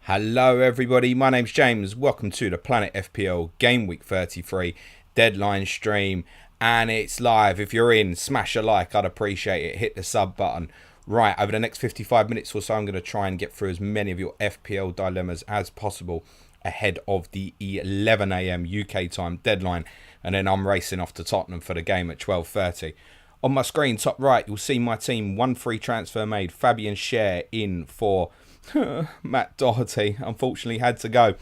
Hello everybody, my name's James. Welcome to the Planet FPL Gameweek 33 Deadline stream, and it's live. If you're in, smash a like, I'd appreciate it. Hit the sub button. Right, over the next 55 minutes or so, I'm going to try and get through as many of your FPL dilemmas as possible ahead of the 11 AM UK time deadline, and then I'm racing off to Tottenham for the game at 12:30. On my screen, top right, you'll see my team. One free transfer made. Fabian Schär in for Matt Doherty. Unfortunately had to go.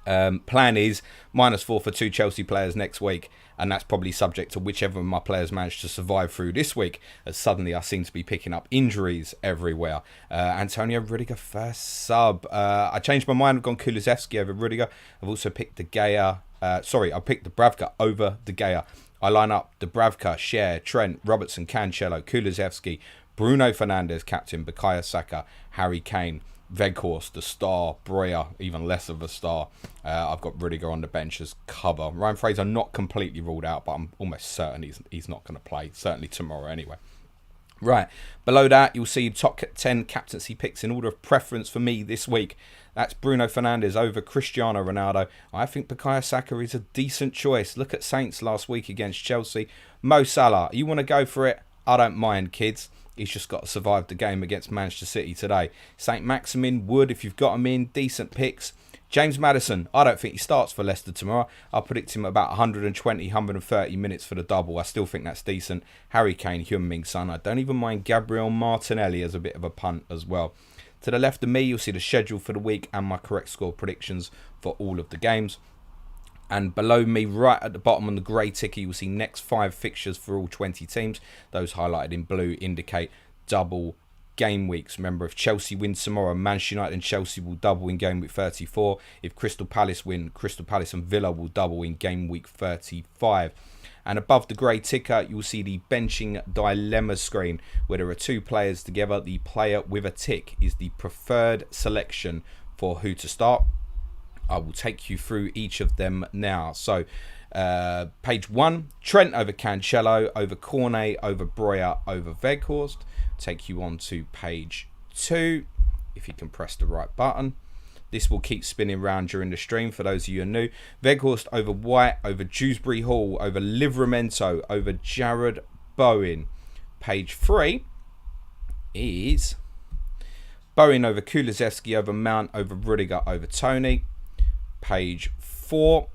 Plan is -4 for 2 Chelsea players next week, and that's probably subject to whichever of my players manage to survive through this week, as suddenly I seem to be picking up injuries everywhere. Antonio Rudiger first sub. I changed my mind. I've gone Kulusevski over Rudiger. I've also picked De Gea. I picked Dubravka over De Gea. I line up Dubravka, Schär, Trent, Robertson, Cancelo, Kulusevski, Bruno Fernandes, captain, Bukayo Saka, Harry Kane, Weghorst, the star, Breuer, even less of a star. I've got Rudiger on the bench as cover. Ryan Fraser not completely ruled out, but I'm almost certain he's not going to play, certainly tomorrow anyway. Right, below that, you'll see top 10 captaincy picks in order of preference for me this week. That's Bruno Fernandes over Cristiano Ronaldo. I think Bukayo Saka is a decent choice. Look at Saints last week against Chelsea. Mo Salah, you want to go for it? I don't mind, kids. He's just got to survive the game against Manchester City today. St. Maximin, Wood, if you've got him in, decent picks. James Maddison, I don't think he starts for Leicester tomorrow. I'll predict him about 120, 130 minutes for the double. I still think that's decent. Harry Kane, Heung-min Son. I don't even mind Gabriel Martinelli as a bit of a punt as well. To the left of me, you'll see the schedule for the week and my correct score predictions for all of the games. And below me, right at the bottom on the grey ticker, you'll see next 5 fixtures for all 20 teams. Those highlighted in blue indicate double game weeks. Remember, if Chelsea wins tomorrow, Manchester United and Chelsea will double in game week 34. If Crystal Palace win, Crystal Palace and Villa will double in game week 35. And above the grey ticker, you'll see the benching dilemma screen, where there are 2 players together. The player with a tick is the preferred selection for who to start. I will take you through each of them now. So, page 1, Trent over Cancelo, over Cornet, over Breuer, over Weghorst. Take you on to page 2, if you can press the right button. This will keep spinning round during the stream for those of you who are new. Weghorst over White, over Dewsbury Hall, over Livramento, over Jared Bowen. Page 3 is Bowen over Kulusevski, over Mount, over Rudiger, over Tony. Page 4,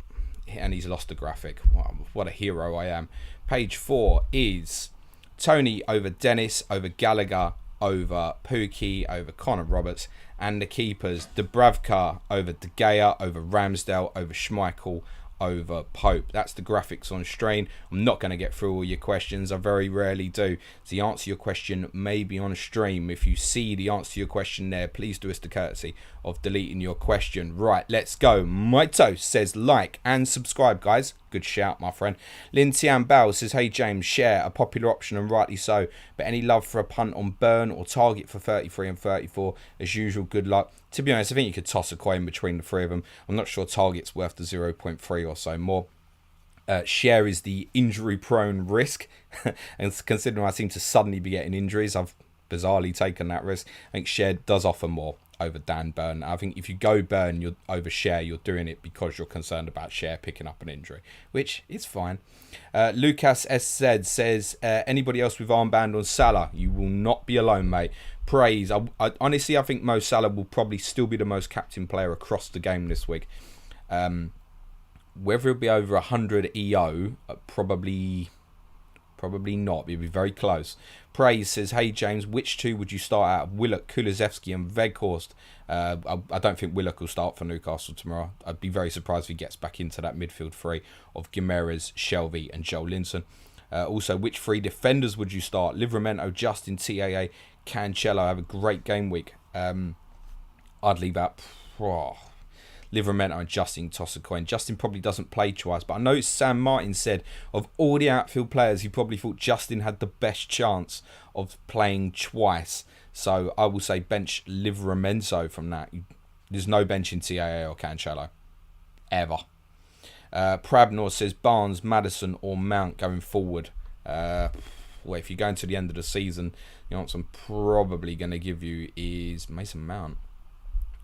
and he's lost the graphic. Wow, what a hero I am. Page 4 is Tony over Dennis, over Gallagher, over Pookie, over Connor Roberts, and the keepers Dubravka over De Gea, over Ramsdale, over Schmeichel, over Pope. That's the graphics on screen. I'm not going to get through all your questions. I very rarely do. The answer to your question may be on stream. If you see the answer to your question there, please do us the courtesy of deleting your question. Right, let's go. Maito says like and subscribe, guys. Good shout, my friend. Lin Tian Bao says, hey James, Schär a popular option and rightly so, but any love for a punt on Burn or Target for 33 and 34? As usual, good luck. To be honest, I think you could toss a coin between the 3 of them. I'm not sure Target's worth the 0.3 or so more. Schär is the injury-prone risk, and considering I seem to suddenly be getting injuries, I've bizarrely taken that risk. I think Schär does offer more over Dan Burn. I think if you go Burn you're over Schär, you're doing it because you're concerned about Schär picking up an injury, which is fine. Lucas SZ says, anybody else with armband on Salah? You will not be alone, mate. Praise. I honestly, I think Mo Salah will probably still be the most captain player across the game this week. Whether it'll be over 100 EO, probably not. It'll be very close. Praise says, hey James, which 2 would you start out of? Willock, Kulusevski and Weghorst. I don't think Willock will start for Newcastle tomorrow. I'd be very surprised if he gets back into that midfield 3 of Gimenez, Shelvey and Joe Linton. Also, which 3 defenders would you start? Livramento, Justin, TAA, Cancelo. Have a great game week. I'd leave out Livramento and Justin, toss a coin. Justin probably doesn't play twice, but I know Sam Martin said of all the outfield players, he probably thought Justin had the best chance of playing twice. So I will say bench Livramento from that. There's no bench in TAA or Cancelo. Ever. Prabnor says Barnes, Maddison or Mount going forward. Well, if you're going to the end of the season, the answer I'm probably going to give you is Mason Mount.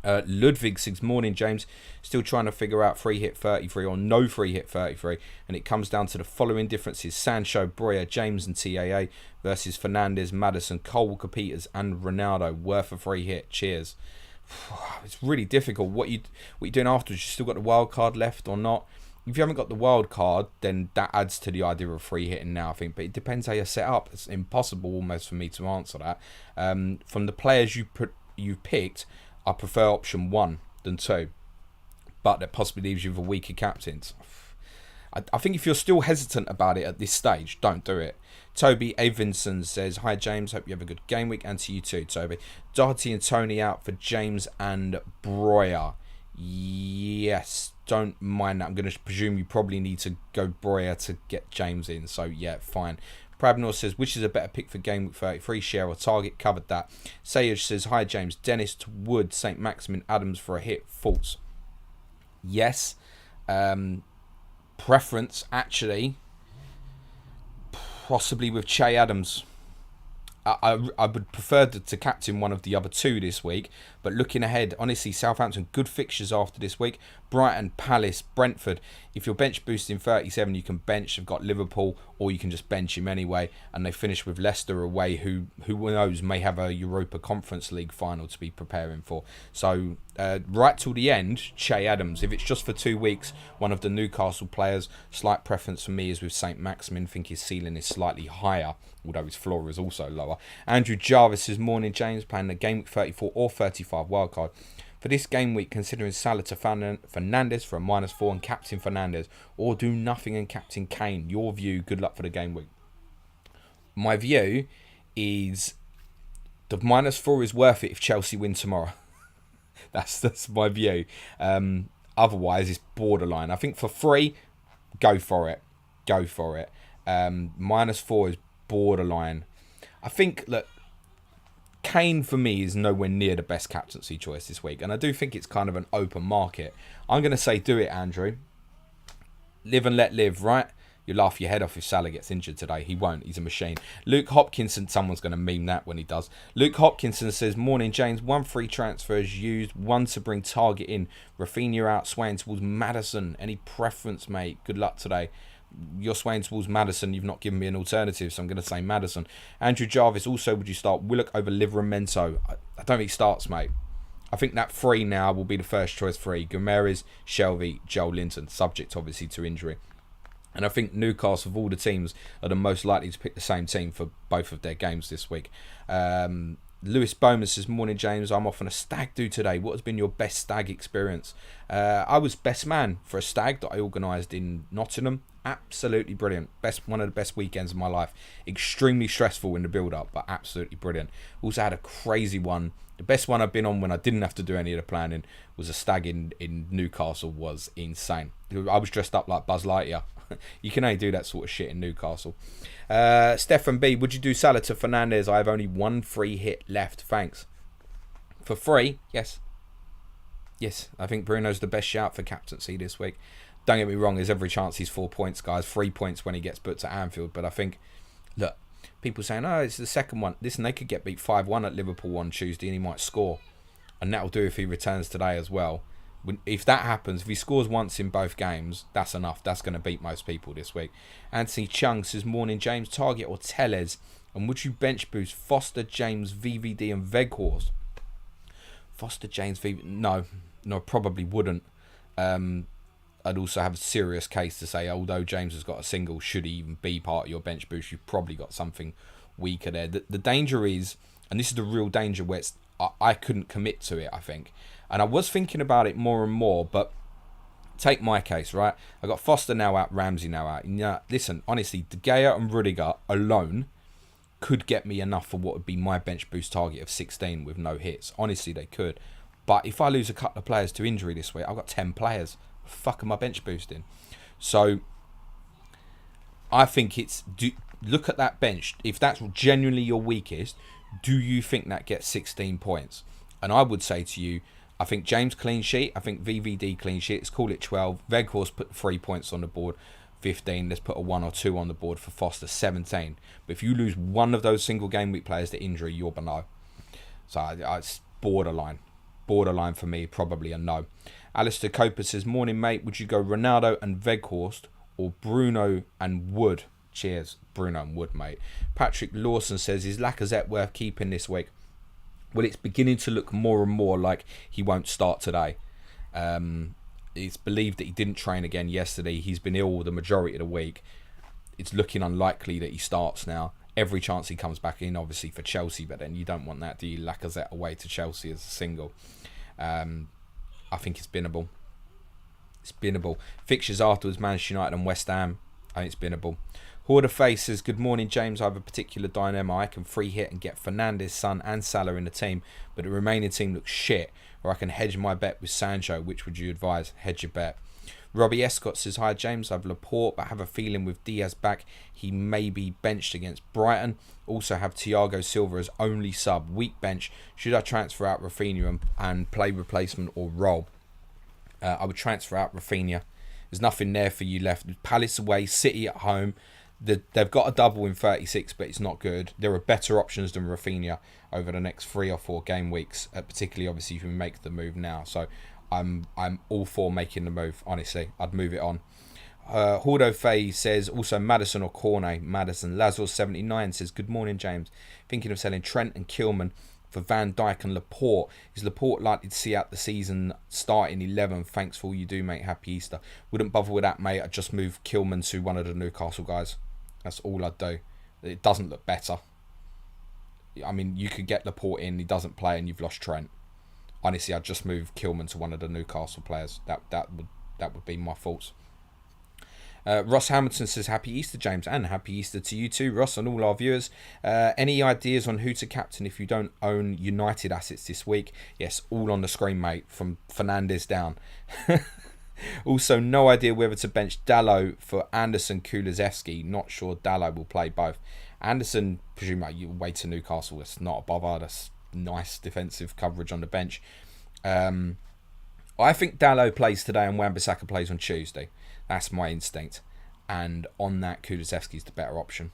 Ludwig says, morning James, still trying to figure out free hit 33 or no free hit 33, and it comes down to the following differences: Sancho, Breuer, James and TAA versus Fernandes, Maddison, Cole Walker Peters and Ronaldo, worth a free hit. Cheers. It's really difficult. What you doing afterwards? You still got the wild card left or not? If you haven't got the wild card, then that adds to the idea of free hitting now, I think. But it depends how you're set up. It's impossible almost for me to answer that. From the players you've picked, I prefer option 1 than 2. But that possibly leaves you with a weaker captains. I think if you're still hesitant about it at this stage, don't do it. Toby Avinson says, hi James, hope you have a good game week, and to you too, Toby. Doherty and Tony out for James and Breuer. Yes, don't mind that. I'm going to presume you probably need to go Breuer to get James in, so yeah, fine. Prabnor says, which is a better pick for game week 33, share or target? Covered that. Sayage says, hi James, Dennis to Wood, St. Maximin, Adams for a hit. False. Yes. Preference, actually, possibly with Che Adams. I would prefer to captain one of the other two this week, but looking ahead, honestly, Southampton, good fixtures after this week. Brighton, Palace, Brentford. If you're bench boosting 37, you can bench. They've got Liverpool, or you can just bench him anyway. And they finish with Leicester away, who knows, may have a Europa Conference League final to be preparing for. So right till the end, Che Adams. If it's just for 2 weeks, one of the Newcastle players. Slight preference for me is with St. Maximin. I think his ceiling is slightly higher, although his floor is also lower. Andrew Jarvis says, morning James, playing the game week 34 or 35 wildcard. For this game week, considering Salah to Fernandes for a -4 and captain Fernandes, or do nothing and captain Kane. Your view, good luck for the game week. My view is the -4 is worth it if Chelsea win tomorrow. That's my view. Otherwise, it's borderline. I think for free, go for it. Go for it. -4 is borderline. I think, look, Kane for me is nowhere near the best captaincy choice this week, and I do think it's kind of an open market. I'm going to say do it, Andrew. Live and let live, right? You'll laugh your head off if Salah gets injured today. He won't. He's a machine. Luke Hopkinson, someone's going to meme that when he does. Luke Hopkinson says, morning James, 1 free transfer is used, 1 to bring target in. Rafinha out, swaying towards Maddison. Any preference, mate? Good luck today. You're swaying towards Maddison. You've not given me an alternative, so I'm going to say Maddison. Andrew Jarvis, also, would you start Willock over Livramento? I don't think he starts, mate. I think that 3 now will be the first choice 3. Gomeres, Shelvey, Joel Linton, subject obviously to injury. And I think Newcastle, of all the teams, are the most likely to pick the same team for both of their games this week. Lewis Bowman says, morning James, I'm off on a stag do today. What has been your best stag experience? I was best man for a stag that I organised in Nottingham. Absolutely brilliant. One of the best weekends of my life. Extremely stressful in the build-up, but absolutely brilliant. Also had a crazy one. The best one I've been on when I didn't have to do any of the planning was a stag in Newcastle. Was insane. I was dressed up like Buzz Lightyear. You can only do that sort of shit in Newcastle. Stefan B, would you do Salah to Fernandes? I have only 1 free hit left. Thanks. For free, yes. Yes, I think Bruno's the best shout for captaincy this week. Don't get me wrong, there's every chance he's 4 points, guys. 3 points when he gets put to Anfield. But I think, look, people saying, oh, it's the second one. Listen, they could get beat 5-1 at Liverpool on Tuesday and he might score. And that'll do if he returns today as well. If that happens, if he scores once in both games, that's enough. That's going to beat most people this week. Anthony Chung says, morning James, target or Tellez? And would you bench boost Foster, James, VVD and Weghorst? Foster, James, VVD... No, probably wouldn't. I'd also have a serious case to say, although James has got a single, should he even be part of your bench boost, you've probably got something weaker there. The danger is, and this is the real danger where I couldn't commit to it, I think. And I was thinking about it more and more, but take my case, right? I got Foster now out, Ramsey now out. Now, listen, honestly, De Gea and Rudiger alone could get me enough for what would be my bench boost target of 16 with no hits. Honestly, they could. But if I lose a couple of players to injury this week, I've got 10 players. Fuck am I bench boosting? So I think look at that bench. If that's genuinely your weakest, do you think that gets 16 points? And I would say to you, I think James clean sheet. I think VVD clean sheet. Let's call it 12. Weghorst put 3 points on the board. 15. Let's put a 1 or 2 on the board for Foster. 17. But if you lose one of those single game week players to injury, you're below. So it's borderline. borderline for me, probably a no. Alistair Coper says, morning mate, would you go Ronaldo and Weghorst or Bruno and Wood? Cheers, Bruno and Wood, mate. Patrick Lawson says, is Lacazette worth keeping this week? Well, it's beginning to look more and more like he won't start today. It's believed that he didn't train again yesterday. He's been ill the majority of the week. It's looking unlikely that he starts now. Every chance he comes back in, obviously, for Chelsea, but then you don't want that, do you? Lacazette away to Chelsea as a single. I think it's binnable. It's binnable. Fixtures afterwards, Manchester United and West Ham. I think it's binnable. Hoarder Face says, good morning, James. I have a particular dilemma. I can free hit and get Fernandes, Son and Salah in the team, but the remaining team looks shit. Or I can hedge my bet with Sancho. Which would you advise? Hedge your bet. Robbie Escott says, hi James, I have Laporte, but have a feeling with Diaz back, he may be benched against Brighton. Also have Thiago Silva as only sub. Weak bench. Should I transfer out Rafinha and play replacement or roll? I would transfer out Rafinha. There's nothing there for you left. Palace away, City at home. They've got a double in 36, but it's not good. There are better options than Rafinha over the next 3 or 4 game weeks, particularly obviously if you make the move now. So I'm all for making the move, honestly. I'd move it on. Hordo Faye says, also Maddison or Cornet. Maddison. Lazarus79 says, good morning, James. Thinking of selling Trent and Kilman for Van Dijk and Laporte. Is Laporte likely to see out the season starting 11? Thanks for all you do, mate. Happy Easter. Wouldn't bother with that, mate. I'd just move Kilman to one of the Newcastle guys. That's all I'd do. It doesn't look better. I mean, you could get Laporte in, he doesn't play, and you've lost Trent. Honestly, I'd just move Kilman to one of the Newcastle players. That would be my thoughts. Ross Hamilton says, happy Easter, James, and happy Easter to you too, Ross, and all our viewers. Any ideas on who to captain if you don't own United assets this week? Yes, all on the screen, mate, from Fernandes down. Also, no idea whether to bench Dalot for Anderson, Kulusevski. Not sure Dalot will play both. Anderson, presumably, you away to Newcastle. That's not a bother. That's nice defensive coverage on the bench. I think Dalot plays today and Wan-Bissaka plays on Tuesday. That's my instinct. And on that, Kulusevski is the better option.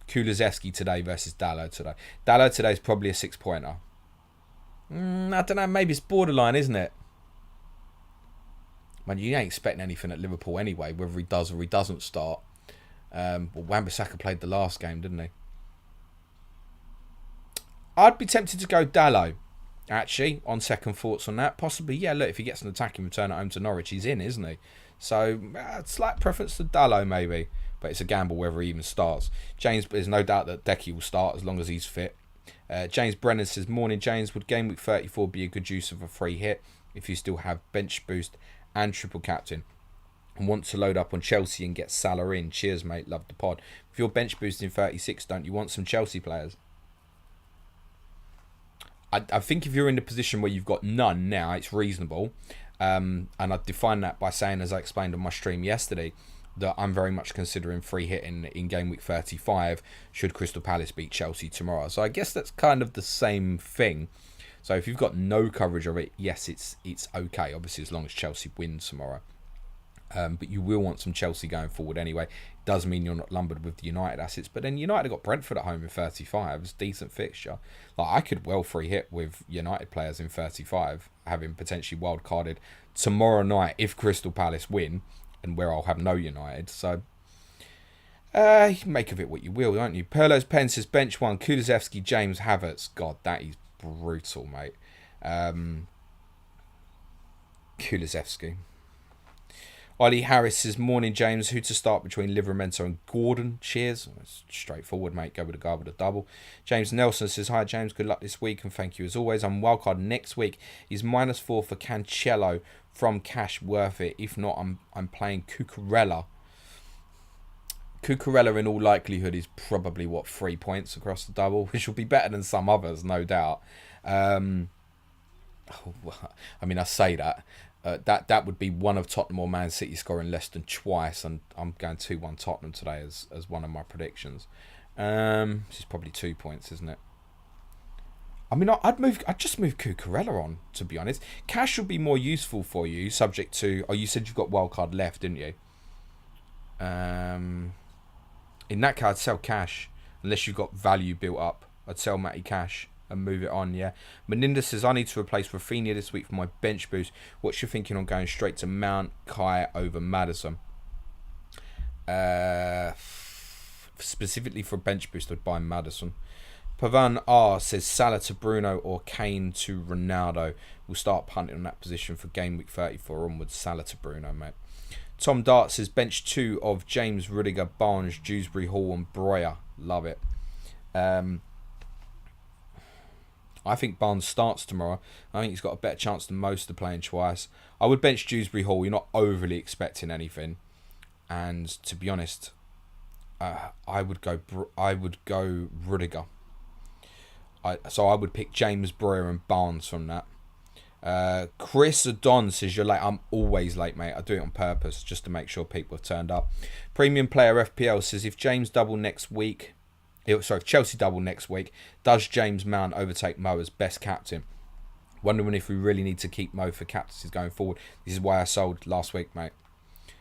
Kulusevski today versus Dalot today. Dalot today is probably a 6-pointer. I don't know. Maybe it's borderline, isn't it? Man, you ain't expecting anything at Liverpool anyway, whether he does or he doesn't start. Well, Wan-Bissaka played the last game, didn't he? I'd be tempted to go Dalot, actually, on second thoughts on that. Possibly, yeah, look, if he gets an attacking return at home to Norwich, he's in, isn't he? So, slight preference to Dalot, maybe. But it's a gamble whether he even starts. James, there's no doubt that Decky will start as long as he's fit. James Brennan says, morning, James. Would Gameweek 34 be a good use of a free hit if you still have bench boost and triple captain and want to load up on Chelsea and get Salah in? Cheers, mate. Love the pod. If you're bench boosting 36, don't you want some Chelsea players? I think if you're in the position where you've got none now, it's reasonable. And I'd define that by saying, as I explained on my stream yesterday, that I'm very much considering free hit in game week 35 should Crystal Palace beat Chelsea tomorrow. So I guess that's kind of the same thing. So if you've got no coverage of it, yes, it's okay, obviously, as long as Chelsea wins tomorrow. But you will want some Chelsea going forward anyway. It does mean you're not lumbered with the United assets. But then United got Brentford at home in 35. It's a decent fixture. Like, I could well free hit with United players in 35, having potentially wild carded tomorrow night if Crystal Palace win, and where I'll have no United. So, you can make of it what you will, don't you? Perlo's Pen says, bench one, Kulusevski, James Havertz. God, that is brutal, mate. Kulusevski. Ollie Harris says, morning, James. Who to start between Livramento and Gordon? Cheers. That's straightforward, mate. Go with a guy with a double. James Nelson says, hi, James. Good luck this week and thank you as always. I'm wildcard next week. Is -4 for Cancelo from cash worth it? If not, I'm playing Cucurella. Cucurella in all likelihood is probably, 3 points across the double, which will be better than some others, no doubt. I mean, I say that. That would be one of Tottenham or Man City scoring less than twice, and I'm going 2-1 Tottenham today as one of my predictions. This is probably 2 points, isn't it? I mean, I'd just move Cucurella on, to be honest. Cash would be more useful for you, subject to... Oh, you said you've got wildcard left, didn't you? In that case, I'd sell Cash, unless you've got value built up. I'd sell Matty Cash and move it on, yeah. Meninda says, I need to replace Rafinha this week for my bench boost. What's your thinking on going straight to Mount, Kai over Maddison? Specifically for bench boost, I'd buy Maddison. Pavan R says Salah to Bruno or Kane to Ronaldo. We'll start punting on that position for game week 34 onwards. Salah to Bruno, mate. Tom Dart says bench 2 of James, Rudiger, Barnes, Dewsbury Hall and Breuer. Love it. I think Barnes starts tomorrow. I think he's got a better chance than most of playing twice. I would bench Dewsbury Hall. You're not overly expecting anything. And to be honest, I would go Rudiger. So I would pick James, Breuer and Barnes from that. Chris Adon says you're late. I'm always late, mate. I do it on purpose just to make sure people have turned up. Premium Player FPL says if James double next week, if Chelsea double next week, does James Mount overtake Mo as best captain? Wondering if we really need to keep Mo for captaincies going forward. This is why I sold last week, mate.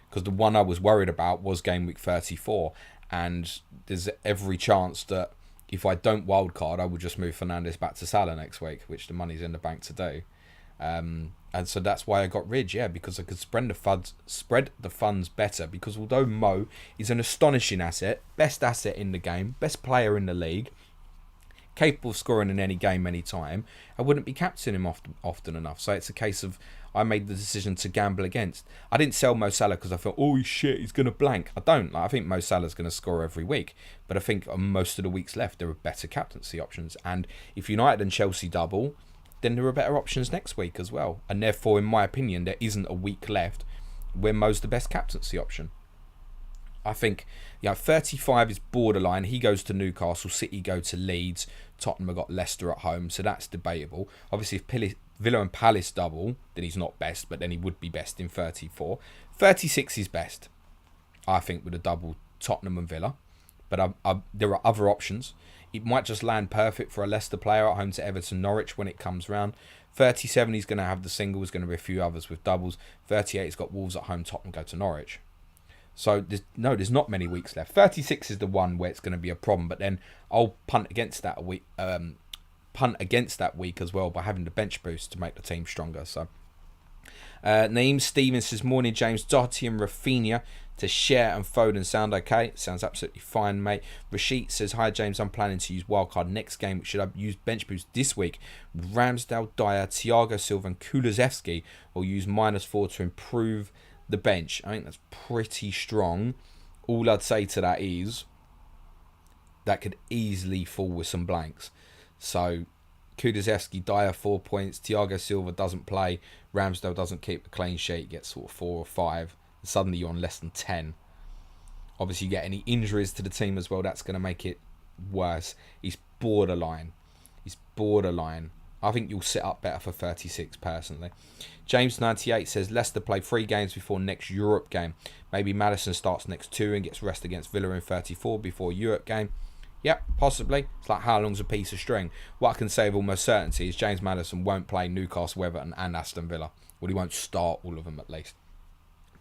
Because the one I was worried about was game week 34, and there's every chance that if I don't wildcard, I will just move Fernandes back to Salah next week, which the money's in the bank to do. And so that's why I got Ridge, because I could spread the funds better. Because although Mo is an astonishing asset, best asset in the game, best player in the league, capable of scoring in any game, any time, I wouldn't be captaining him often enough. So it's a case of I made the decision to gamble against. I didn't sell Mo Salah because I thought, oh shit, he's going to blank. I don't. I think Mo Salah's going to score every week. But I think on most of the weeks left, there are better captaincy options. And if United and Chelsea double, then there are better options next week as well. And therefore, in my opinion, there isn't a week left where Mo's the best captaincy option. I think 35 is borderline. He goes to Newcastle, City go to Leeds, Tottenham have got Leicester at home, so that's debatable. Obviously, if Villa and Palace double, then he's not best, but then he would be best in 34. 36 is best, I think, with a double Tottenham and Villa. But there are other options. It might just land perfect for a Leicester player at home to Everton Norwich when it comes round. 37, he's going to have the single. There's going to be a few others with doubles. 38, he's got Wolves at home, Tottenham go to Norwich. So there's not many weeks left. 36 is the one where it's going to be a problem, but then I'll punt against that week as well by having the bench boost to make the team stronger. So Naeem Stevens says, morning James, Doherty and Rafinha to share and Foden sound okay? Sounds absolutely fine, mate. Rashid says, hi James, I'm planning to use wildcard next game. Should I use bench boost this week? Ramsdale, Dyer, Thiago Silva and Kulusevski, or use -4 to improve the bench? I think that's pretty strong. All I'd say to that is that could easily fall with some blanks. So Kulusevski, Dyer 4 points, Thiago Silva doesn't play, Ramsdale doesn't keep a clean sheet, gets sort of 4 or 5. Suddenly you're on less than 10. Obviously you get any injuries to the team as well, that's going to make it worse. He's borderline. I think you'll sit up better for 36 personally. James98 says Leicester play 3 games before next Europe game. Maybe Maddison starts next 2 and gets rest against Villa in 34 before Europe game. Yep, possibly. It's like how long's a piece of string. What I can say with almost certainty is James Maddison won't play Newcastle, Everton and Aston Villa. Well, he won't start all of them at least.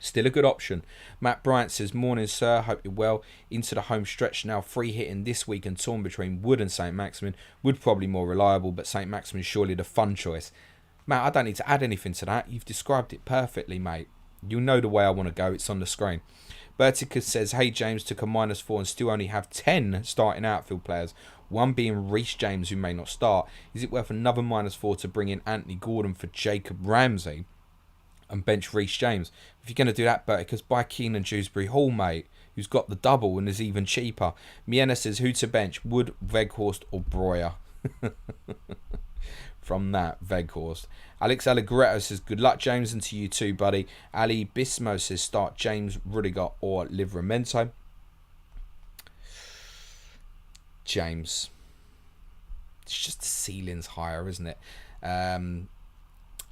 Still a good option. Matt Bryant says, morning sir, hope you're well. Into the home stretch now, free hitting this week and torn between Wood and St Maximin. Wood probably more reliable, but St Maximin surely the fun choice. Matt, I don't need to add anything to that. You've described it perfectly, mate. You know the way I want to go. It's on the screen. Berticus says, hey James, took a -4 and still only have 10 starting outfield players. One being Reece James, who may not start. Is it worth another -4 to bring in Anthony Gordon for Jacob Ramsey and bench Reece James? If you're going to do that, Berticus, buy Keenan Dewsbury Hall, mate, who's got the double and is even cheaper. Miena says, who to bench? Wood, Weghorst or Breuer? From that, Weghorst. Alex Allegretto says, good luck, James, and to you too, buddy. Ali Bismo says, start James, Rudiger or Livramento. James. It's just the ceiling's higher, isn't it?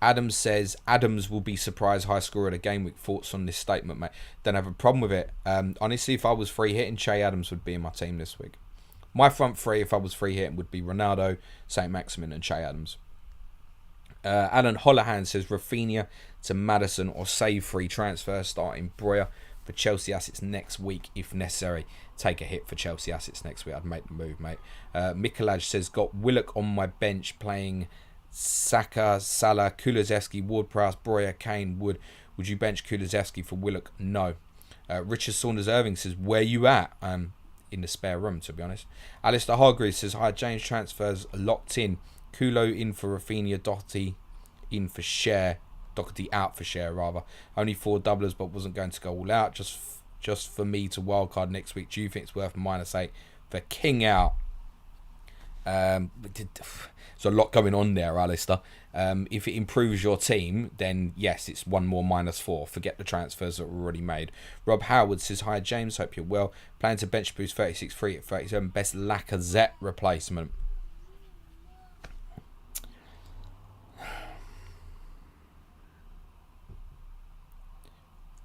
Adams says, Adams will be surprise high scorer at a game week. Thoughts on this statement, mate? Don't have a problem with it. Honestly, if I was free hitting, Che Adams would be in my team this week. My front three, if I was free hitting, would be Ronaldo, St Maximin and Che Adams. Alan Holohan says Rafinha to Maddison or save free transfer starting Breuer. for Chelsea assets next week if necessary. Take a hit for Chelsea assets next week. I'd make the move, mate. Mikolaj says, got Willock on my bench playing Saka, Salah, Kulusevski, Ward-Prowse, Breuer, Kane, Wood. Would you bench Kulusevski for Willock? No. Richard Saunders-Irving says, where you at? In the spare room, to be honest. Alistair Hargreaves says, hi, James, transfers locked in. Kulo in for Rafinha, Doherty in for Share. Doherty out for Share, rather. Only 4 doublers, but wasn't going to go all out. Just for me to wildcard next week. Do you think it's worth -8 for King out? There's a lot going on there, Alistair. If it improves your team, then yes, it's one more -4. Forget the transfers that were already made. Rob Howard says, hi James, hope you're well. Planning to bench boost 36 free at 37. Best Lacazette replacement.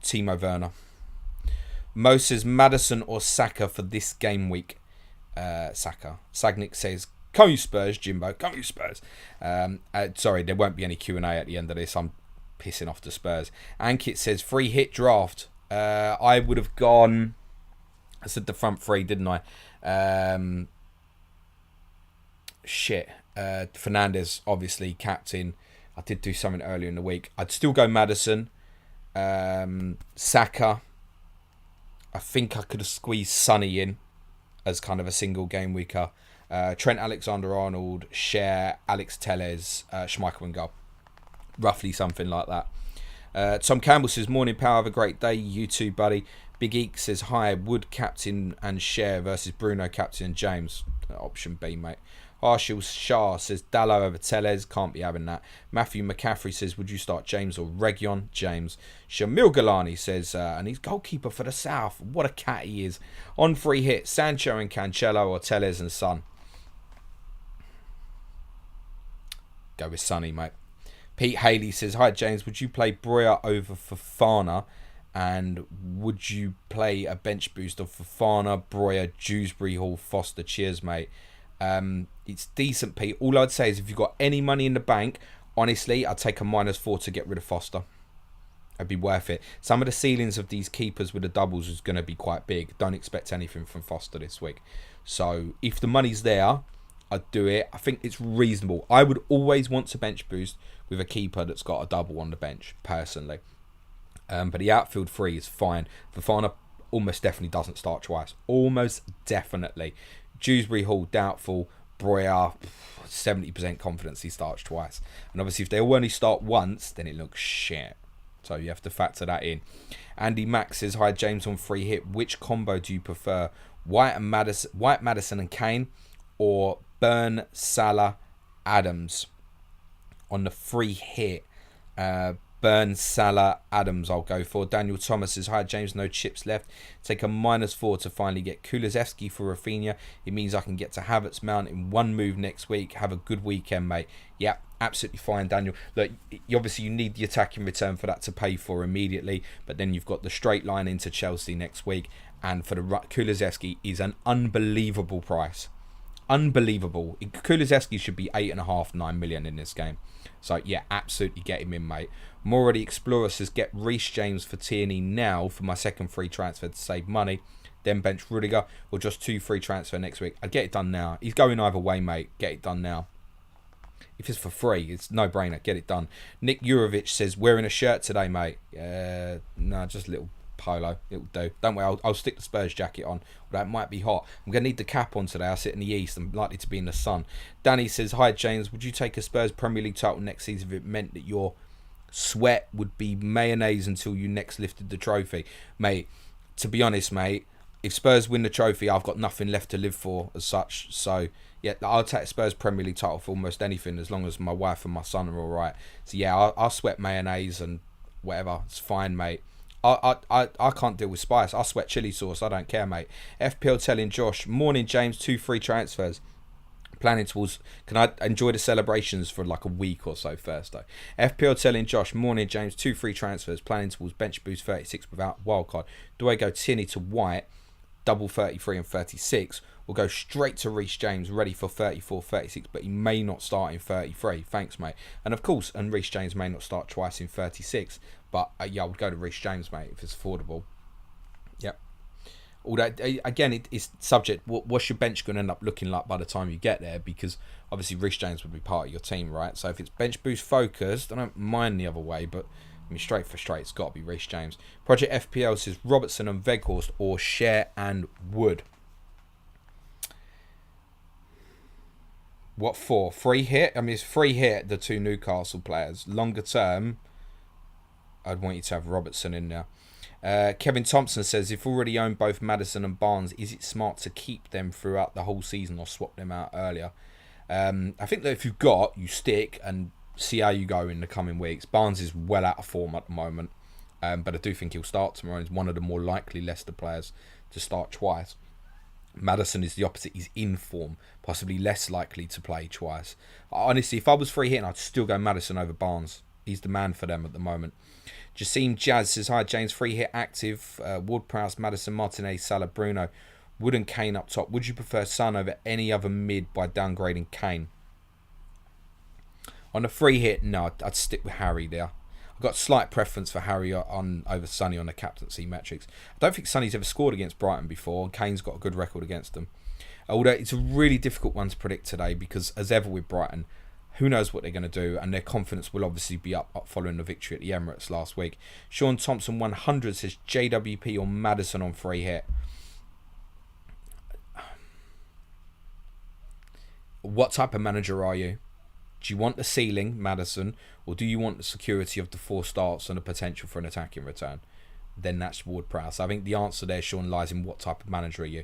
Timo Werner. Mo says Maddison or Saka for this game week. Saka. Sagnik says, come you Spurs, Jimbo. Come you Spurs. Sorry, there won't be any Q&A at the end of this. I'm pissing off the Spurs. Ankit says, free hit draft. I would have gone... I said the front three, didn't I? Fernandes, obviously, captain. I did do something earlier in the week. I'd still go Maddison. Saka. I think I could have squeezed Sonny in as kind of a single game weeker. Trent Alexander-Arnold, Cher, Alex Telles, Schmeichel and goal. Roughly something like that. Tom Campbell says, morning power, have a great day. You too, buddy. Big Eek says, hi, Wood captain and Cher versus Bruno captain and James. Option B, mate. Arshil Shah says, Dallo over Tellez. Can't be having that. Matthew McCaffrey says, would you start James or Region? James. Shamil Galani says, and he's goalkeeper for the South. What a cat he is. On free hit, Sancho and Cancelo or Tellez and Son. Go with Sonny, mate. Pete Haley says, hi James, would you play Breuer over Fofana? And would you play a bench boost of Fofana, Breuer, Dewsbury Hall, Foster? Cheers, mate. It's decent, Pete. All I'd say is if you've got any money in the bank, honestly, I'd take a -4 to get rid of Foster. It'd be worth it. Some of the ceilings of these keepers with the doubles is going to be quite big. Don't expect anything from Foster this week. So if the money's there, I'd do it. I think it's reasonable. I would always want to bench boost with a keeper that's got a double on the bench, personally. But the outfield three is fine. Fofana almost definitely doesn't start twice. Almost definitely. Dewsbury Hall, doubtful. Breuer, 70% confidence he starts twice. And obviously if they only start once, then it looks shit. So you have to factor that in. Andy Max says, hi James, on free hit. Which combo do you prefer? White, Maddison and Kane, or Burn, Salah, Adams? On the free hit, Burn, Salah, Adams I'll go for. Daniel Thomas says, hi James, no chips left. Take a -4 to finally get Kulusevski for Rafinha. It means I can get to Havertz Mount in one move next week. Have a good weekend, mate. Yeah, absolutely fine, Daniel. Look, obviously you need the attacking return for that to pay for immediately, but then you've got the straight line into Chelsea next week, and for the Kulusevski is an unbelievable price. Unbelievable. Kulusevski should be 8.5, 9 million in this game. So yeah, absolutely get him in, mate. More the Explorer says, get Reece James for Tierney now for my second free transfer to save money. Then bench Rudiger, or just 2 free transfer next week. I'd get it done now. He's going either way, mate. Get it done now. If it's for free, it's no brainer. Get it done. Nick Jurovic says, wearing a shirt today, mate. No, just a little polo. It'll do. Don't worry, I'll stick the Spurs jacket on. Although it might be hot. I'm going to need the cap on today. I sit in the east. I'm likely to be in the sun. Danny says, hi James, would you take a Spurs Premier League title next season if it meant that your sweat would be mayonnaise until you next lifted the trophy? Mate, to be honest, mate, if Spurs win the trophy, I've got nothing left to live for as such. So yeah, I'll take Spurs Premier League title for almost anything as long as my wife and my son are alright. So yeah, I'll sweat mayonnaise and whatever. It's fine, mate. I can't deal with spice. I sweat chili sauce. I don't care, mate. FPL telling Josh, morning James, 2 free transfers. Planning towards, can I enjoy the celebrations for like a week or so first though? FPL telling Josh, morning James, 2 free transfers. Planning towards bench boost 36 without wildcard. Do I go Tierney to White, double 33 and 36, or go straight to Reece James, ready for 34, 36, but he may not start in 33? Thanks, mate. And of course, and Reece James may not start twice in 36, but yeah, I would go to Reece James, mate, if it's affordable. Although, again, it's subject. What's your bench going to end up looking like by the time you get there? Because obviously Reece James would be part of your team, right? So if it's bench boost focused, I don't mind the other way, but I mean, straight for straight, it's got to be Reece James. Project FPL says Robertson and Weghorst or Share and Wood. What for? Free hit? I mean, it's free hit, the two Newcastle players. Longer term, I'd want you to have Robertson in there. Kevin Thompson says, if already own both Maddison and Barnes, is it smart to keep them throughout the whole season or swap them out earlier? I think that if you've got, you stick and see how you go in the coming weeks. Barnes is well out of form at the moment, but I do think he'll start tomorrow. He's one of the more likely Leicester players to start twice. Maddison is the opposite. He's in form, possibly less likely to play twice. Honestly, if I was free hitting, I'd still go Maddison over Barnes. He's the man for them at the moment. Jassim Jazz says, hi James, free hit active. Ward-Prowse, Maddison, Martinez, Salah, Bruno. Wood and Kane up top. Would you prefer Son over any other mid by downgrading Kane? On the free hit, no, I'd stick with Harry there. I've got a slight preference for Harry over Sonny on the captaincy metrics. I don't think Sonny's ever scored against Brighton before, and Kane's got a good record against them. Although it's a really difficult one to predict today because, as ever with Brighton, who knows what they're going to do, and their confidence will obviously be up following the victory at the Emirates last week. Sean Thompson 100 says JWP or Maddison on free hit. What type of manager are you? Do you want the ceiling, Maddison, or do you want the security of the 4 starts and the potential for an attacking return? Then that's Ward-Prowse. I think the answer there, Sean, lies in what type of manager are you.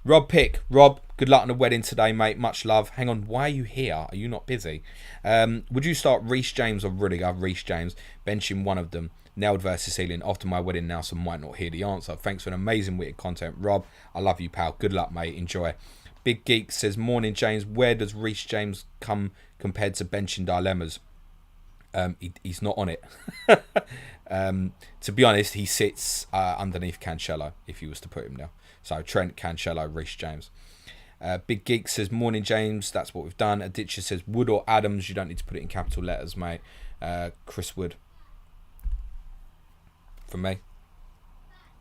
Rob Pick. Rob, good luck on the wedding today, mate. Much love. Hang on, why are you here? Are you not busy? Would you start Reece James or Rudiger? Reece James. Benching one of them. Nailed versus ceiling. After my wedding now, some might not hear the answer. Thanks for an amazing week of content, Rob. I love you, pal. Good luck, mate. Enjoy. Big Geek says, morning, James. Where does Reece James come compared to benching dilemmas? He's not on it. To be honest, he sits underneath Cancelo if you was to put him there. So Trent, Cancelo, Reece James. Big Geek says, morning, James. That's what we've done. Aditya says, Wood or Adams? You don't need to put it in capital letters, mate. Chris Wood. For me.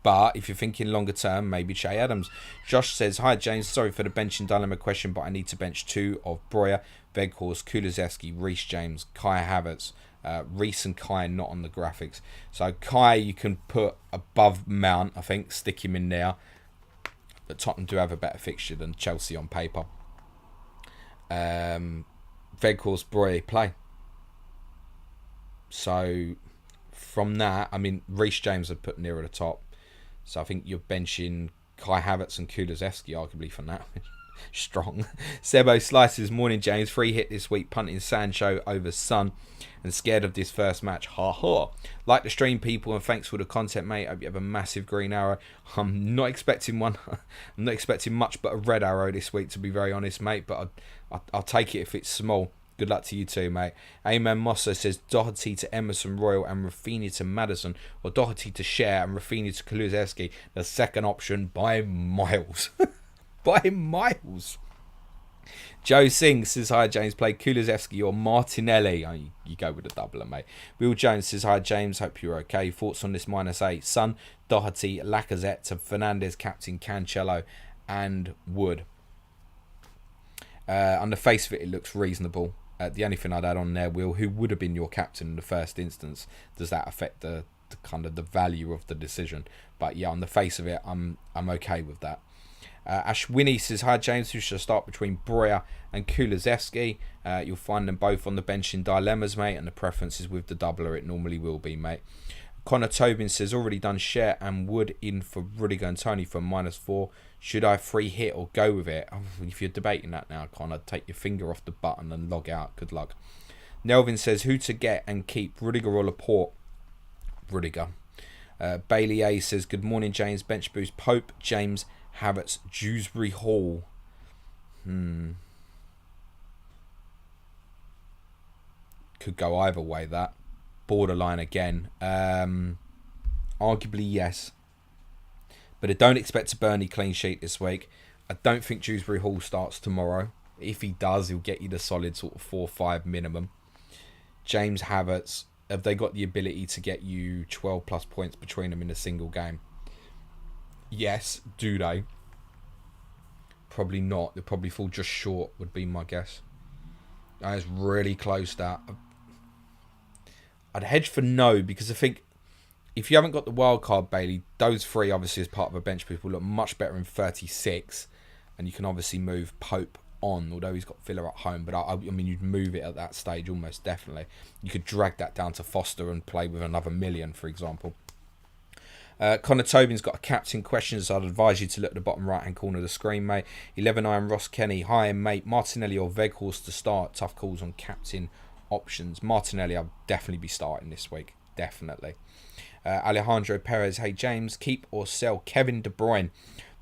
But if you're thinking longer term, maybe Che Adams. Josh says, hi James, sorry for the benching dilemma question, but I need to bench 2 of Breuer, Weghorst, Kulusevski, Reece James, Kai Havertz. Reece and Kai not on the graphics. So Kai you can put above Mount, I think, stick him in there. But Tottenham do have a better fixture than Chelsea on paper. Weghorst, Breuer, play. So from that, I mean, Reece James I'd put nearer the top. So I think you're benching Kai Havertz and Kulusevski arguably from that. Strong. Sebo Slices, morning James. Free hit this week, punting Sancho over Son. And scared of this first match. Ha ha. Like the stream, people, and thanks for the content, mate. I hope you have a massive green arrow. I'm not expecting one. I'm not expecting much but a red arrow this week, to be very honest, mate. But I'll take it if it's small. Good luck to you too, mate. Amen Mosso says Doherty to Emerson Royal and Rafinha to Maddison, or Doherty to Share and Rafinha to Kulusevski. The second option by miles. By miles. Joe Singh says, hi James, play Kulusevski or Martinelli. Oh, you go with a doubler, mate. Will Jones says, hi James, hope you're okay. Thoughts on this -8? Son, Doherty, Lacazette to Fernandes, captain Cancelo and Wood. On the face of it, it looks reasonable. The only thing I'd add on there, Will, who would have been your captain in the first instance? Does that affect the kind of the value of the decision? But yeah, on the face of it, I'm okay with that. Ash Winnie says, hi James, who should start between Breuer and Kulusevski? You'll find them both on the bench in dilemmas, mate, and the preference is with the doubler. It normally will be, mate. Connor Tobin says, already done Share and Wood in for Rudiger and Tony for -4. Should I free hit or go with it? Oh, if you're debating that now, Connor, take your finger off the button and log out. Good luck. Nelvin says, who to get and keep, Rudiger or Laporte? Rudiger. Bailey A says, good morning, James. Bench boost Pope, James, Havertz, Dewsbury Hall. Could go either way, that. Borderline again. Arguably, yes. But I don't expect a Burnley clean sheet this week. I don't think Dewsbury Hall starts tomorrow. If he does, he'll get you the solid sort of 4-5 minimum. James Havertz, have they got the ability to get you 12 plus points between them in a single game? Yes, do they? Probably not. They'll probably fall just short, would be my guess. That is really close, that. I'd hedge for no, because I think if you haven't got the wild card, Bailey, those three, obviously, as part of a bench boost, will look much better in 36. And you can obviously move Pope on, although he's got Villa at home. But I mean, you'd move it at that stage almost definitely. You could drag that down to Foster and play with another million, for example. Connor Tobin's got a captain question, so I'd advise you to look at the bottom right hand corner of the screen, mate. 11 Iron Ross Kenny, hi mate. Martinelli or Weghorst to start. Tough calls on captain options. Martinelli, I'll definitely be starting this week. Definitely. Alejandro Perez, hey James, keep or sell Kevin De Bruyne.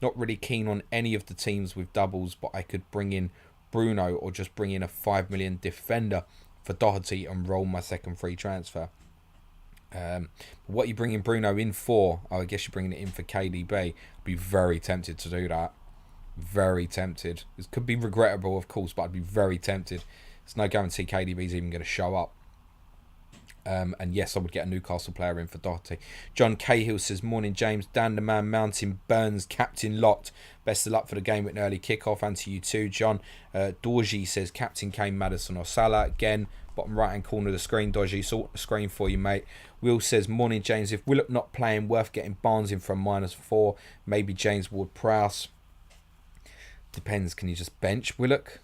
Not really keen on any of the teams with doubles, but I could bring in Bruno or just bring in a 5 million defender for Doherty and roll my second free transfer. What are you bringing Bruno in for? I guess you're bringing it in for KDB. I'd be very tempted to do that. Very tempted. This could be regrettable, of course, but I'd be very tempted. There's no guarantee KDB's even going to show up. And yes, I would get a Newcastle player in for Doherty. John Cahill says, morning James, Dan the Man Mountain Burns, captain locked. Best of luck for the game with an early kickoff, and to you too, John. Dorji says, captain Kane, Maddison or Salah. Again, bottom right hand corner of the screen, Dorji, sort the screen for you, mate. Will says, morning James, if Willock not playing, worth getting Barnes in for a -4. Maybe James Ward-Prowse. Depends, can you just bench Willock?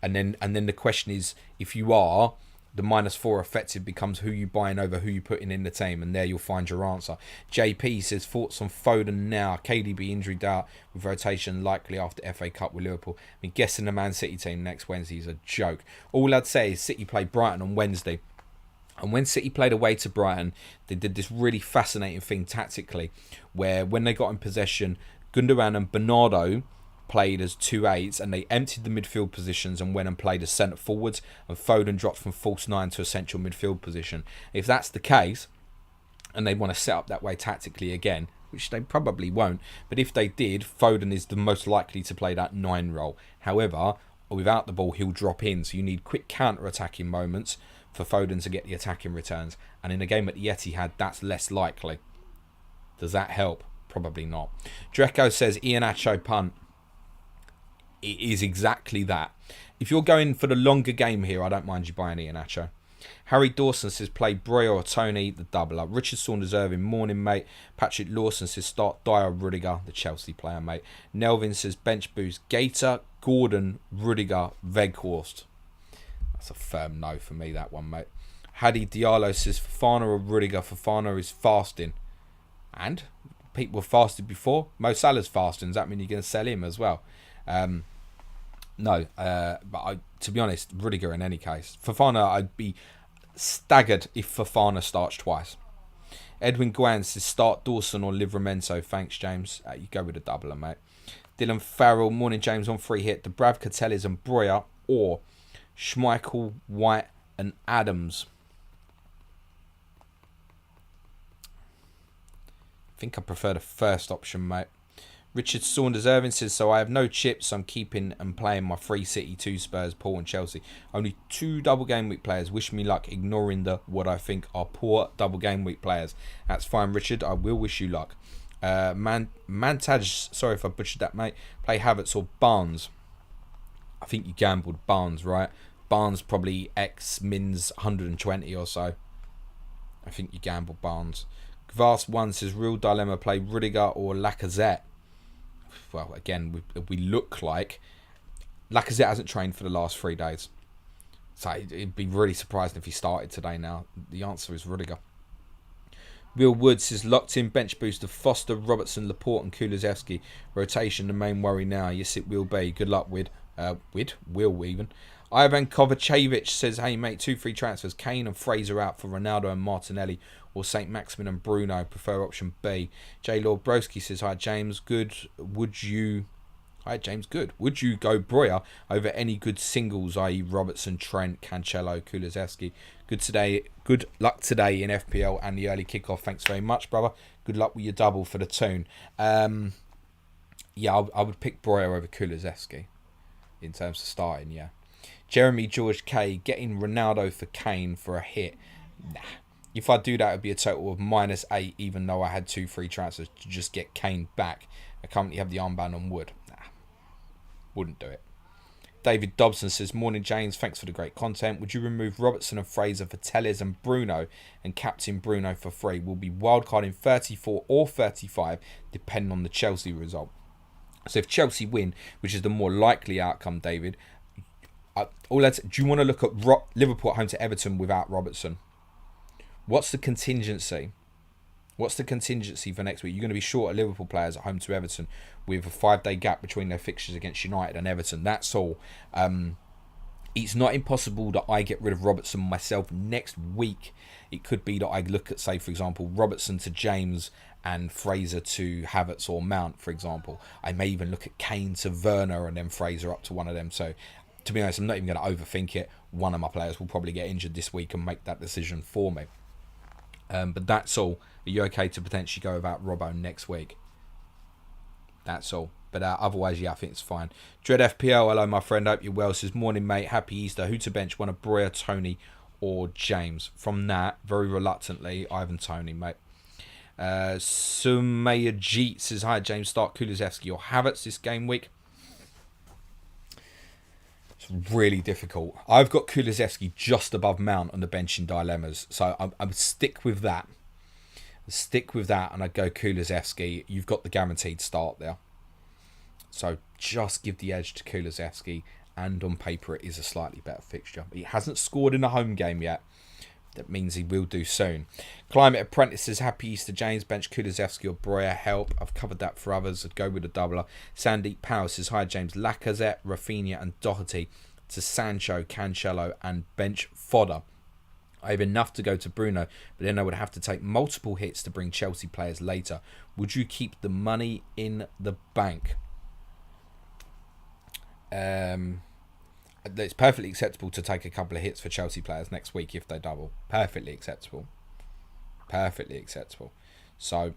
And then the question is, if you are, the -4 effective becomes who you buying over who you putting in the team, and there you'll find your answer. JP says, thoughts on Foden now? KDB injury doubt with rotation likely after FA Cup with Liverpool. I mean, guessing the Man City team next Wednesday is a joke. All I'd say is City play Brighton on Wednesday. And when City played away to Brighton, they did this really fascinating thing tactically, where when they got in possession, Gundogan and Bernardo played as 2-8s, and they emptied the midfield positions and went and played as centre forwards, and Foden dropped from false 9 to a central midfield position. If that's the case, and they want to set up that way tactically again, which they probably won't, but if they did, Foden is the most likely to play that 9 role. However, without the ball, he'll drop in, so you need quick counter-attacking moments for Foden to get the attacking returns, and in a game at the Etihad, that's less likely. Does that help? Probably not. Dreco says, Iheanacho punt. It is exactly that. If you're going for the longer game here, I don't mind you buying Iheanacho. Harry Dawson says, play Breuer or Tony, the doubler. Richard Saunders Irving, morning mate. Patrick Lawson says, start Dyer Rudiger, the Chelsea player, mate. Nelvin says, bench boost Gator, Gordon, Rudiger, Weghorst. That's a firm no for me, that one, mate. Hadi Diallo says, Fofana or Rudiger? Fofana is fasting. And? People have fasted before. Mo Salah's fasting. Does that mean you're going to sell him as well? No. But to be honest, Rudiger in any case. Fofana, I'd be staggered if Fofana starts twice. Edwin Guan says, start Dawson or Livramento. Thanks, James. You go with a doubler, mate. Dylan Farrell, morning, James, on free hit. The Brav Catellis and Breuer or Schmeichel, White and Adams. I think I prefer the first option, mate. Richard Saunders Irving says, so I have no chips, so I'm keeping and playing my 3 City, 2 Spurs, Paul and Chelsea. Only 2 double game week players. Wish me luck, ignoring the what I think are poor double game week players. That's fine, Richard. I will wish you luck. Mantaj, sorry if I butchered that, mate. Play Havertz or Barnes. I think you gambled Barnes, right? Barnes probably X-Mins 120 or so. I think you gambled Barnes. Vast One says, real dilemma, play Rudiger or Lacazette. Well, again, we look like Lacazette hasn't trained for the last 3 days. So it'd be really surprising if he started today now. The answer is Rudiger. Will Woods says, locked in bench boost of Foster, Robertson, Laporte and Kulusevski. Rotation, the main worry now. Yes, it will be. Good luck with. Will even. Ivan Kovacevic says, hey mate, 2 free transfers. Kane and Fraser out for Ronaldo and Martinelli, or St. Maximin and Bruno. Prefer option B. J. Lord Broski says, hi James, good. Would you go Breuer over any good singles, i.e. Robertson, Trent, Cancelo, Kulusevski? Good luck today in FPL and the early kickoff. Thanks very much, brother. Good luck with your double for the tune. Yeah, I would pick Breuer over Kulusevski in terms of starting, yeah. Jeremy George K, getting Ronaldo for Kane for a hit. Nah, If I do that, it would be a total of -8, even though I had 2 free transfers to just get Kane back. I currently have the armband on Wood. Nah, wouldn't do it. David Dobson says, morning James, thanks for the great content. Would you remove Robertson and Fraser for Telles and Bruno and captain Bruno for free? Will be wildcarding 34 or 35 depending on the Chelsea result. So if Chelsea win, which is the more likely outcome, David, do you want to look at Liverpool at home to Everton without Robertson? What's the contingency? What's the contingency for next week? You're going to be short of Liverpool players at home to Everton with a 5-day gap between their fixtures against United and Everton. That's all. It's not impossible that I get rid of Robertson myself next week. It could be that I look at, say, for example, Robertson to James and Fraser to Havertz or Mount, for example. I may even look at Kane to Werner and then Fraser up to one of them. So, to be honest, I'm not even going to overthink it. One of my players will probably get injured this week and make that decision for me. But that's all. Are you okay to potentially go without Robbo next week? That's all. But otherwise, yeah, I think it's fine. Dread FPL, hello, my friend. Hope you're well. Says, morning, mate. Happy Easter. Who to bench? One of Breuer, Tony, or James? From that, very reluctantly, Ivan Tony, mate. Sumayajit says, hi, James. Start Kulusevski or Havertz this game week. It's really difficult. I've got Kulusevski just above Mount on the bench in dilemmas. So I'm stick with that. Stick with that, and I go Kulusevski. You've got the guaranteed start there. So just give the edge to Kulusevski, and on paper it is a slightly better fixture. He hasn't scored in a home game yet. That means he will do soon. Climate Apprentice says, happy Easter, James. Bench Kulusevski or Breuer, help. I've covered that for others. I'd go with a doubler. Sandeep Power says, hi, James. Lacazette, Rafinha and Doherty to Sancho, Cancelo and bench fodder. I have enough to go to Bruno, but then I would have to take multiple hits to bring Chelsea players later. Would you keep the money in the bank? It's perfectly acceptable to take a couple of hits for Chelsea players next week if they double. Perfectly acceptable. Perfectly acceptable. So,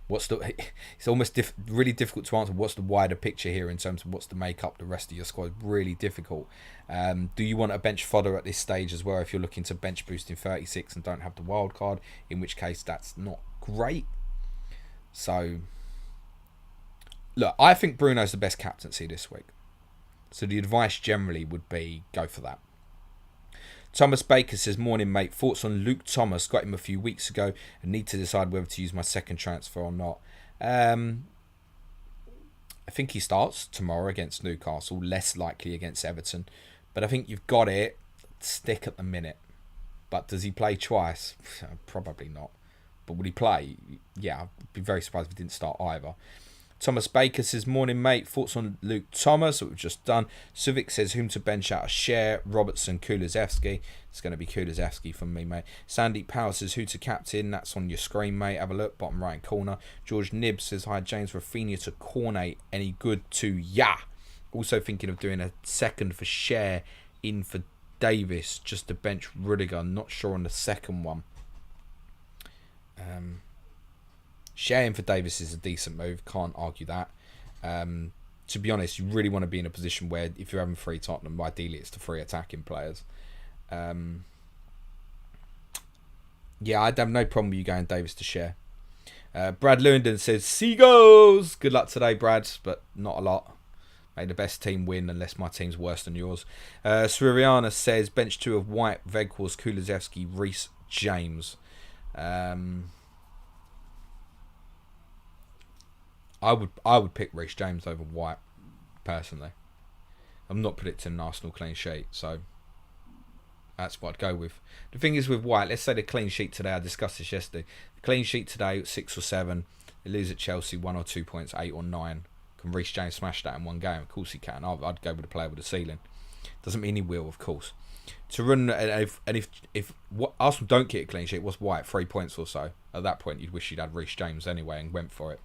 it's almost really difficult to answer what's the wider picture here in terms of what's to make up the rest of your squad. Really difficult. Do you want a bench fodder at this stage as well if you're looking to bench boost in 36 and don't have the wild card, in which case that's not great. So look, I think Bruno's the best captaincy this week, so the advice generally would be go for that. Thomas Baker says, morning mate, thoughts on Luke Thomas? Got him a few weeks ago and need to decide whether to use my second transfer or not. I think he starts tomorrow against Newcastle, less likely against Everton, but I think you've got it. Stick at the minute. But does he play twice? Probably not. But would he play? Yeah, I'd be very surprised if he didn't start either. Thomas Baker says, morning mate, thoughts on Luke Thomas, that we've just done. Suvik says, whom to bench out of Share, Robertson, Kulusevski. It's going to be Kulusevski from me, mate. Sandeep Power says, who to captain? That's on your screen, mate. Have a look, bottom right corner. George Nibb says, hi James, Rafinha to Cornet. Any good to ya? Also thinking of doing a second for Share in for Davis, just to bench Rudiger. Not sure on the second one. Sharing for Davis is a decent move. Can't argue that. To be honest, you really want to be in a position where if you're having free Tottenham, ideally it's the free attacking players. Yeah, I'd have no problem with you going Davis to Share. Brad Lewington says, Seagulls! Good luck today, Brad, but not a lot. May the best team win unless my team's worse than yours. Suriana says, bench 2 of White, Veghorst, Kulusevski, Reece, James. I would pick Reece James over White, personally. I'm not predicting an Arsenal clean sheet, so that's what I'd go with. The thing is with White, let's say the clean sheet today, I discussed this yesterday. The clean sheet today, 6 or 7. They lose at Chelsea, 1 or 2 points, 8 or 9. Can Reece James smash that in one game? Of course he can. I'd go with a player with a ceiling. Doesn't mean he will, of course. To run, if Arsenal don't get a clean sheet, what's White? 3 points or so. At that point, you'd wish you'd had Reece James anyway and went for it.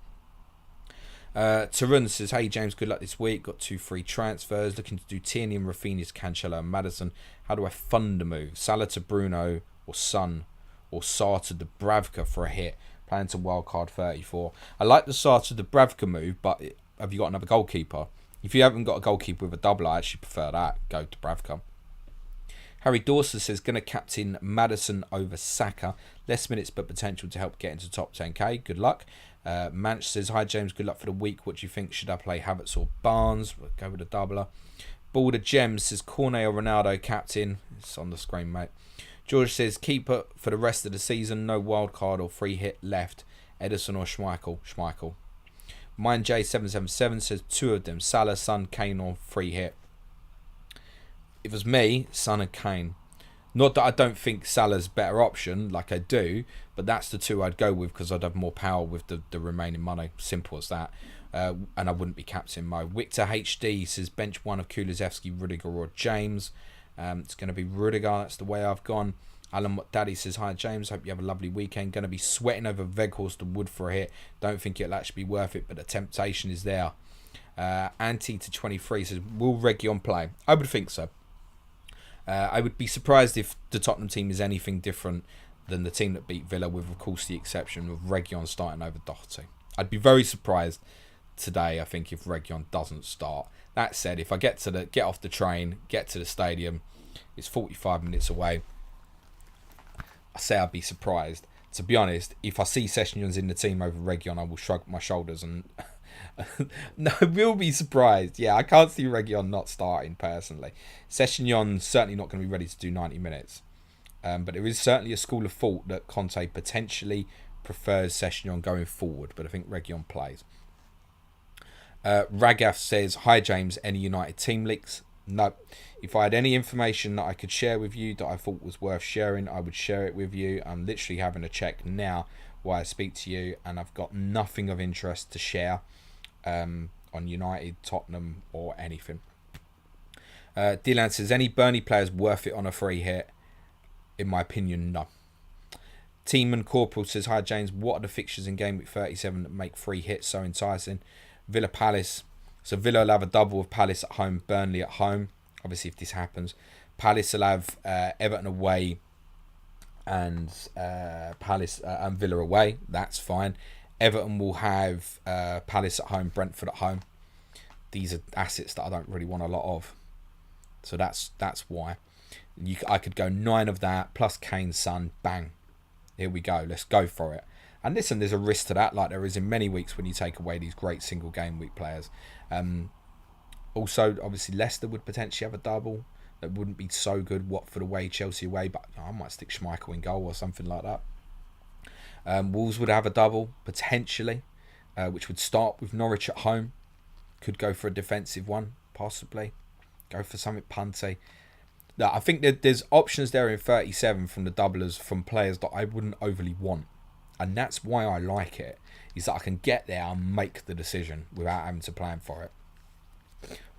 Tarun says, hey James, good luck this week. Got 2 free transfers. Looking to do Tierney and Rafinha to Cancelo and Maddison. How do I fund a move? Salah to Bruno or Son or Sarr to Dubravka for a hit. Planning to wildcard 34. I like the Sarr to Dubravka move, but have you got another goalkeeper? If you haven't got a goalkeeper with a double, I actually prefer that. Go Dubravka. Harry Dawson says, going to captain Maddison over Saka. Less minutes, but potential to help get into top 10k. Good luck. Manch says, hi James, good luck for the week. What do you think? Should I play Havertz or Barnes? We'll go with a doubler. Balder Gems says, Cornet or Ronaldo captain. It's on the screen, mate. George says, keeper for the rest of the season. No wild card or free hit left. Edison or Schmeichel? Schmeichel. Mine J777 says, two of them. Salah, Son, Kane or free hit. If it was me, Son and Kane. Not that I don't think Salah's a better option, like I do, but that's the two I'd go with because I'd have more power with the remaining money. Simple as that. And I wouldn't be captain Mo. Victor HD says, bench one of Kulusevski, Rudiger or James. It's going to be Rudiger. That's the way I've gone. Alan Daddy says, hi James, hope you have a lovely weekend. Going to be sweating over Weghorst and Wood for a hit. Don't think it'll actually be worth it, but the temptation is there. Anti to 23 says, will Reguilon play? I would think so. I would be surprised if the Tottenham team is anything different than the team that beat Villa, with of course the exception of Reguilon starting over Doherty. I'd be very surprised today, I think, if Reguilon doesn't start. That said, if I get off the train, get to the stadium, it's 45 minutes away, I say I'd be surprised. To be honest, if I see Sessegnon's in the team over Reguilon, I will shrug my shoulders and no, I will be surprised. Yeah, I can't see Reguilon not starting personally. Sessegnon's certainly not going to be ready to do 90 minutes. But there is certainly a school of thought that Conte potentially prefers Sessegnon going forward, but I think Reguilon plays. Ragath says, hi James, any United team leaks? No. If I had any information that I could share with you that I thought was worth sharing, I would share it with you. I'm literally having a check now while I speak to you, and I've got nothing of interest to share on United, Tottenham or anything. Dylan says, any Burnley players worth it on a free hit? In my opinion, no. Teamman Corporal says, hi James, what are the fixtures in Gameweek 37 that make free hits so enticing? Villa Palace. So Villa will have a double of Palace at home, Burnley at home. Obviously, if this happens, Palace will have Everton away and Palace and Villa away. That's fine. Everton will have Palace at home, Brentford at home. These are assets that I don't really want a lot of. So that's why. I could go 9 of that, plus Kane, Son, bang. Here we go. Let's go for it. And listen, there's a risk to that, like there is in many weeks when you take away these great single game week players. Also, obviously, Leicester would potentially have a double. That wouldn't be so good. Watford away, Chelsea away, but I might stick Schmeichel in goal or something like that. Wolves would have a double, potentially, which would start with Norwich at home. Could go for a defensive one, possibly. Go for something punty. No, I think that there's options there in 37 from the doublers from players that I wouldn't overly want. And that's why I like it, is that I can get there and make the decision without having to plan for it.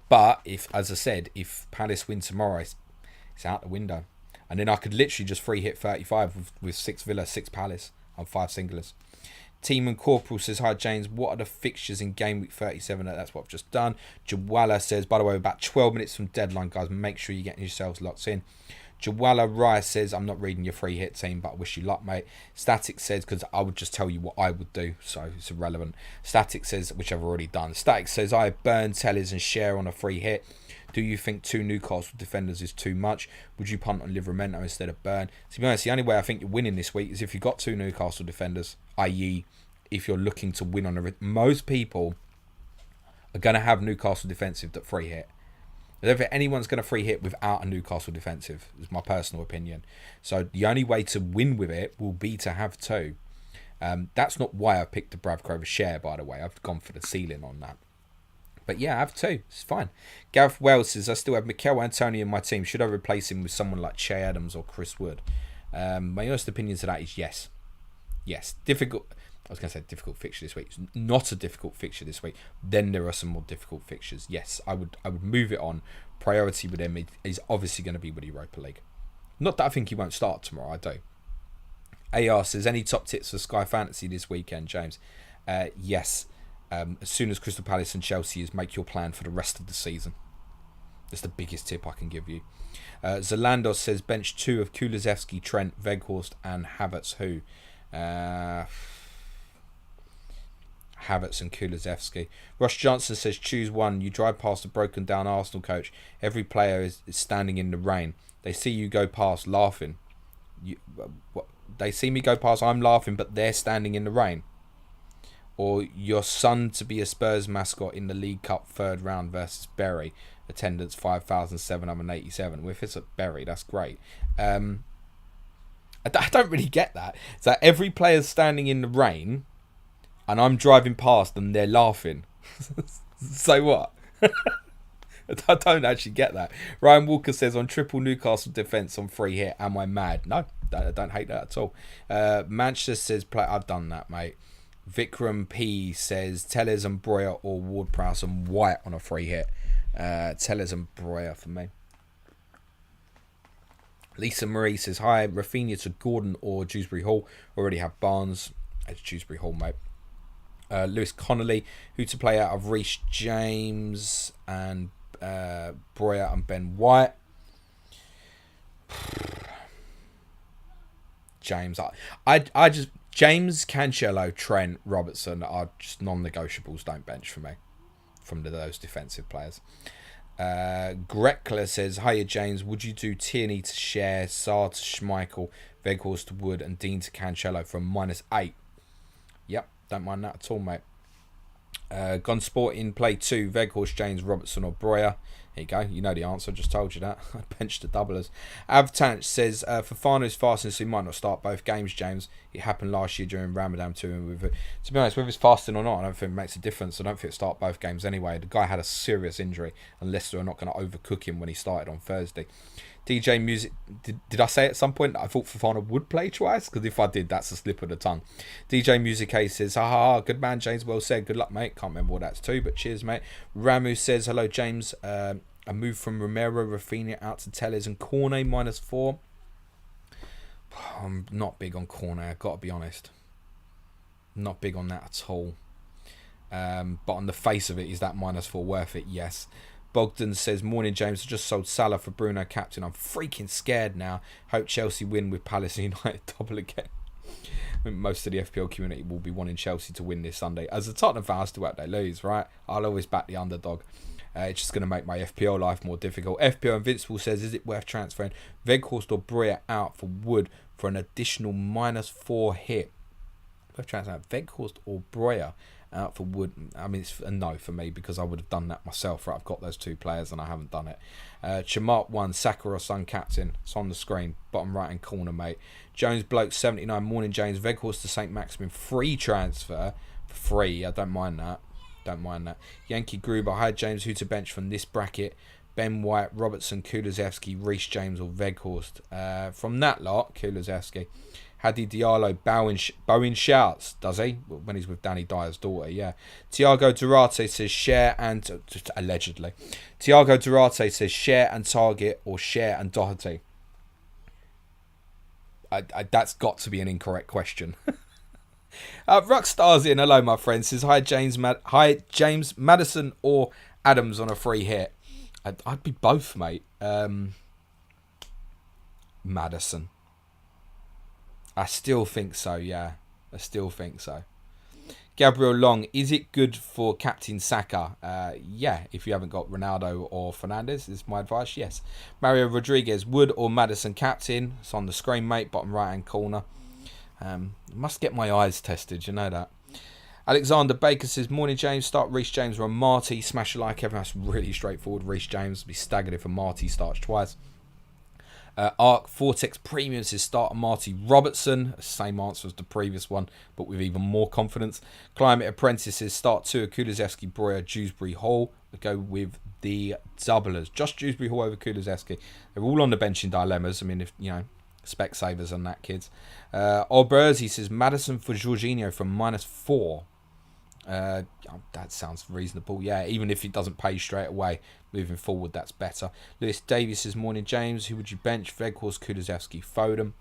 But, as I said, if Palace win tomorrow, it's out the window. And then I could literally just free hit 35 with 6 Villa, 6 Palace on 5 singlers. Team and Corporal says, hi James, what are the fixtures in Game Week 37? That's what I've just done. Jawala says, by the way, about 12 minutes from deadline, guys. Make sure you're getting yourselves locked in. Jawala Rice says, I'm not reading your free hit team, but I wish you luck, mate. Static says, because I would just tell you what I would do, so it's irrelevant. Static says, which I've already done. Static says, I burn Tellers and share on a free hit. Do you think 2 Newcastle defenders is too much? Would you punt on Livramento instead of Burn? To be honest, the only way I think you're winning this week is if you've got 2 Newcastle defenders, i.e. if you're looking to win on a... Most people are going to have Newcastle defensive that free hit. I don't think anyone's going to free hit without a Newcastle defensive, is my personal opinion. So the only way to win with it will be to have 2. That's not why I picked the Bravco over share, by the way. I've gone for the ceiling on that. But yeah, I have 2. It's fine. Gareth Wells says, I still have Mikel Antonio in my team. Should I replace him with someone like Che Adams or Chris Wood? My honest opinion to that is yes. Yes. Difficult. I was going to say difficult fixture this week. It's not a difficult fixture this week. Then there are some more difficult fixtures. Yes, I would move it on. Priority with him is obviously going to be with Europa League. Not that I think he won't start tomorrow. I do. AR says, any top tips for Sky Fantasy this weekend, James? Yes. As soon as Crystal Palace and Chelsea is, make your plan for the rest of the season. That's the biggest tip I can give you. Zalandos says, bench 2 of Kulusevski, Trent, Weghorst and Havertz. Who? Havertz and Kulusevski. Ross Johnson says, choose one. You drive past a broken down Arsenal coach. Every player is standing in the rain. They see you go past laughing. They see me go past, I'm laughing, but they're standing in the rain. Or your son to be a Spurs mascot in the League Cup third round versus Bury. Attendance 5,787. Well, if it's at Bury, that's great. I don't really get that. So every player's standing in the rain and I'm driving past and they're laughing. So what? I don't actually get that. Ryan Walker says, on triple Newcastle defence on free hit, am I mad? No, I don't hate that at all. Manchester says, I've done that, mate. Vikram P says, Tellers and Breuer or Ward-Prowse and White on a free hit. Tellers and Breuer for me. Lisa Marie says, hi, Rafinha to Gordon or Dewsbury Hall. Already have Barnes. It's Dewsbury Hall, mate. Lewis Connolly, who to play out of Reece James and Breuer and Ben White. James, I just James, Cancelo, Trent, Robertson are just non-negotiables. Don't bench for me from those defensive players. Grekler says, hiya James, would you do Tierney to Share, Sarr to Schmeichel, Weghorst to Wood and Dean to Cancelo from -8? Yep, don't mind that at all, mate. Gone Sport in play 2, Weghorst, James, Robertson or Breuer. There you go, you know the answer, I just told you that. I benched the doublers. Avtanch says, Fofana is fasting, so he might not start both games, James. It happened last year during Ramadan too. And to be honest, whether he's fasting or not, I don't think it makes a difference. I don't think he'll start both games anyway. The guy had a serious injury, and Leicester are not going to overcook him when he started on Thursday. DJ Music, did I say at some point that I thought Fofana would play twice? Because if I did, that's a slip of the tongue. DJ Music A says, ha, good man, James, well said. Good luck, mate. Can't remember what that's to, but cheers, mate. Ramu says, hello, James. A move from Romero, Rafinha out to Tellers and Cornet -4. I'm not big on Cornet, I've got to be honest. Not big on that at all. But on the face of it, is that -4 worth it? Yes. Bogdan says, morning James, I just sold Salah for Bruno captain. I'm freaking scared now. Hope Chelsea win with Palace and United double again. I think most of the FPL community will be wanting Chelsea to win this Sunday. As a Tottenham fan, I still hope they lose, right? I'll always back the underdog. It's just going to make my FPL life more difficult. FPL Invincible says, is it worth transferring Weghorst or Breuer out for Wood for an additional -4 hit? Worth transferring Weghorst or Breuer out for Wood? I mean, it's a no for me because I would have done that myself. Right, I've got those two players and I haven't done it. Chamark 1, Saka or Son captain. It's on the screen, bottom right hand corner, mate. Jones Bloke 79, morning James. Weghorst to St Maximin, free transfer. Free, I don't mind that. Don't mind that. Yankee Gruber, hi James, who to bench from this bracket? Ben White, Robertson, Kulusevski, Reece James or Weghorst. From that lot, Kulusevski. Hadi Diallo bowing shouts, does he? When he's with Danny Dyer's daughter, yeah. Tiago Durarte says share and... allegedly. Tiago Durarte says share and Target or share and Doherty. That's got to be an incorrect question. Rockstars in, hello my friend, says hi James, Madison or Adams on a free hit. I'd be both, mate. Madison. I still think so, yeah. I still think so. Gabriel Long, is it good for Captain Saka? Yeah, if you haven't got Ronaldo or Fernandes, is my advice, yes. Mario Rodriguez, Wood or Madison captain? It's on the screen, mate, bottom right hand corner. Must get my eyes tested, you know that. Alexander Baker says, morning James, start Reece James or Marty, smash a like, everyone. That's really straightforward. Reece James, be staggered if a Marty starts twice. Arc Vortex Premium says start a Marty Robertson, same answer as the previous one but with even more confidence. Climate Apprentice says start 2 Kulusevski, Breuer, Dewsbury Hall. We go with the doublers, just Dewsbury Hall over Kulusevski. They're all on the bench in dilemmas. I mean, if you know, spec savers on that, kids. Alberzi says Madison for Jorginho from -4. That sounds reasonable, yeah, even if it doesn't pay straight away. Moving forward, that's better. Lewis Davies says, morning James, who would you bench? Weghorst, Kulusevski, Foden.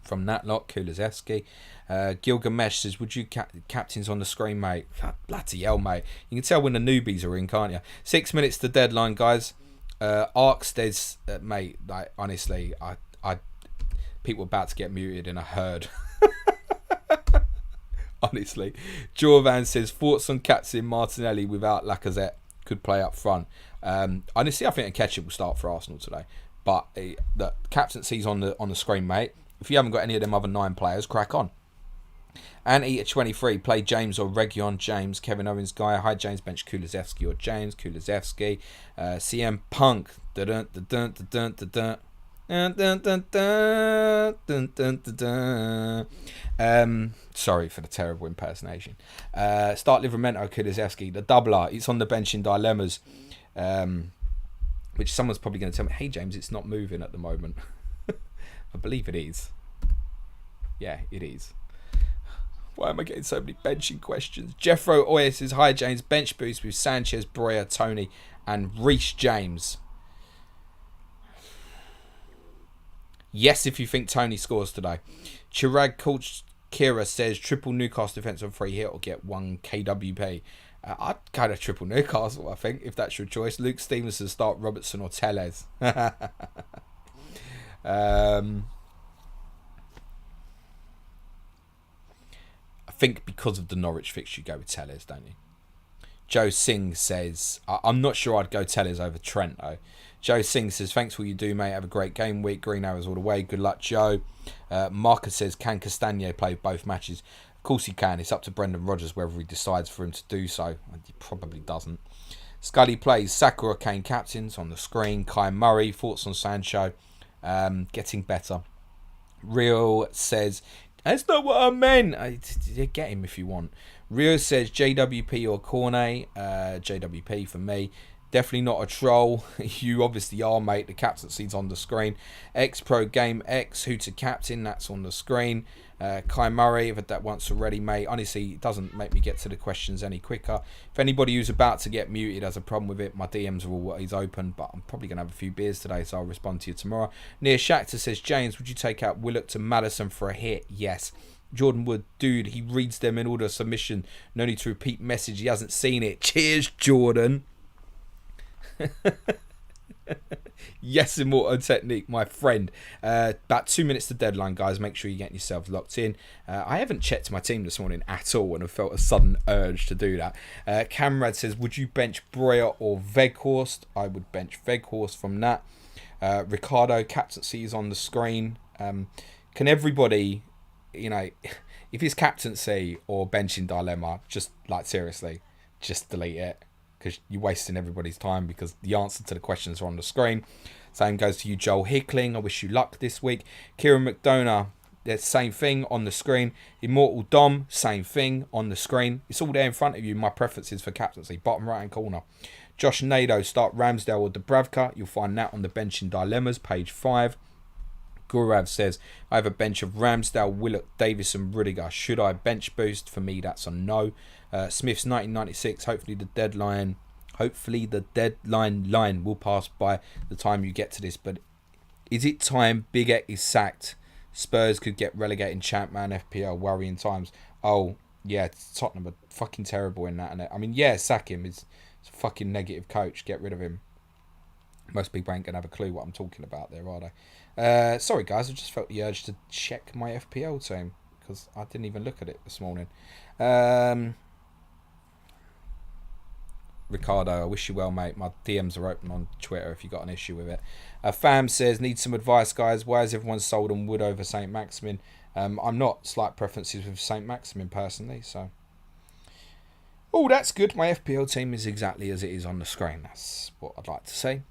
From that lot, Kulusevski. Gilgamesh says, would you captains on the screen, mate? Bloody hell, mate. You can tell when the newbies are in, can't you? 6 minutes to deadline, guys. Arkstead's, mate, like, honestly, I people are about to get muted in a herd. Honestly. Jorvan says, thoughts on captain Martinelli without Lacazette? Could play up front. Honestly, I think Nketiah will start for Arsenal today. But the captaincy's on the screen, mate. If you haven't got any of them other 9 players, crack on. And Eater23, play James or Region. James, Kevin Owens guy. Hi James, bench Kulusevski or James. Kulusevski. CM Punk. Sorry for the terrible impersonation. Start Livramento, Kulusevski. The doubler. It's on the bench in dilemmas. Which someone's probably going to tell me, hey James, it's not moving at the moment. I believe it is. Yeah, it is. Why am I getting so many benching questions? Jeffro Oya says, hi James, bench boost with Sanchez, Breuer, Tony and Reece James. Yes, if you think Tony scores today. Chirag Coach Kira says, triple Newcastle defence on free hit or get 1 KWP. I'd kind of triple Newcastle, I think, if that's your choice. Luke Stevenson, start Robertson or Tellez. I think because of the Norwich fixture, you go with Tellez, don't you? Joe Singh says, I'm not sure I'd go Tellez over Trent, though. Joe Singh says, thanks for what you do, mate. Have a great game week. Green arrows all the way. Good luck, Joe. Marcus says, can Castagne play both matches? Of course he can. It's up to Brendan Rodgers whether he decides for him to do so. He probably doesn't. Scully plays Saka or Kane captains on the screen. Kai Murray, thoughts on Sancho. Getting better. Real says, that's not what I meant. Get him if you want. Rio says JWP or Cornet. JWP for me. Definitely not a troll. You obviously are, mate. The captaincy's on the screen. X Pro Game X, who to captain, that's on the screen. Kai Murray, I've had that once already, mate. Honestly, it doesn't make me get to the questions any quicker. If anybody who's about to get muted has a problem with it, my DMs are always open, but I'm probably going to have a few beers today, so I'll respond to you tomorrow. Near Shakhtar says, James, would you take out Willock to Maddison for a hit? Yes. Jordan Wood, dude, he reads them in order of submission. No need to repeat message. He hasn't seen it. Cheers, Jordan. Yes, Immortal Technique, my friend. About 2 minutes to deadline, guys. Make sure you're getting yourselves locked in. I haven't checked my team this morning at all and have felt a sudden urge to do that. Camrad says, would you bench Breuer or Weghorst? I would bench Weghorst from that. Ricardo, captaincy is on the screen. Can everybody, if it's captaincy or benching dilemma, just like seriously, just delete it. Because you're wasting everybody's time because the answer to the questions are on the screen. Same goes to you, Joel Hickling. I wish you luck this week. Kieran McDonough, the same thing on the screen. Immortal Dom, same thing on the screen. It's all there in front of you. My preferences for captaincy, bottom right hand corner. Josh Nadeau, start Ramsdale or Dubravka. You'll find that on the bench in dilemmas, page 5. Gurav says, I have a bench of Ramsdale, Willock, Davis and Rudiger. Should I bench boost? For me, that's a no. Smith's 1996. Hopefully the deadline line will pass by the time you get to this. But is it time Big X is sacked? Spurs could get relegated. Champman FPL, worrying times. Oh yeah, Tottenham are fucking terrible in that. I mean, yeah, sack him. He's a fucking negative coach. Get rid of him. Most people ain't gonna have a clue what I'm talking about there, are they? Sorry guys, I just felt the urge to check my FPL team because I didn't even look at it this morning. Ricardo, I wish you well, mate. My DMs are open on Twitter if you got an issue with it. Fam says, need some advice, guys. Why is everyone sold on Wood over St. Maximin? I'm not. Slight preferences with St. Maximin personally, so. Oh, that's good. My FPL team is exactly as it is on the screen. That's what I'd like to say.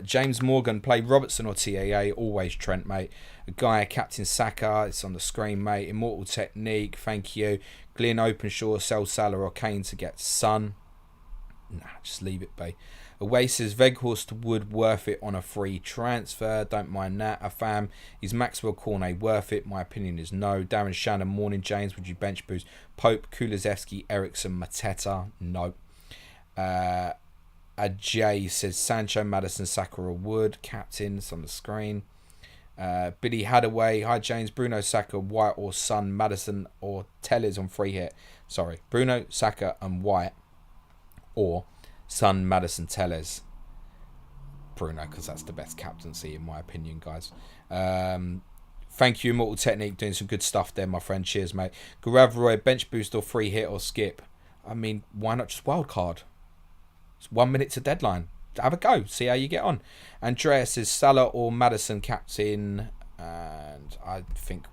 James Morgan, play Robertson or TAA. Always Trent, mate. A guy, Captain Saka. It's on the screen, mate. Immortal Technique. Thank you. Glenn Openshaw, sell Salah or Kane to get Son. Nah, just leave it, babe. Away says Weghorst Wood worth it on a free transfer. Don't mind that. A fam, is Maxwell Cornet worth it? My opinion is no. Darren Shannon, morning James. Would you bench boost Pope, Kulusevski, Ericsson, Mateta? No. Ajay says Sancho, Maddison, Saka or Wood. Captains on the screen. Billy Hadaway. Hi James. Bruno, Saka, White or Son, Maddison or Tellez on free hit. Sorry. Bruno, Saka and White. Or Son, Maddison, Tellez. Bruno, because that's the best captaincy in my opinion, guys. Thank you, Immortal Technique, doing some good stuff there, my friend. Cheers, mate. Garavroy, bench boost or free hit or skip? I mean, why not just wildcard? It's 1 minute to deadline. Have a go. See how you get on. Andreas says Salah or Maddison captain. And I think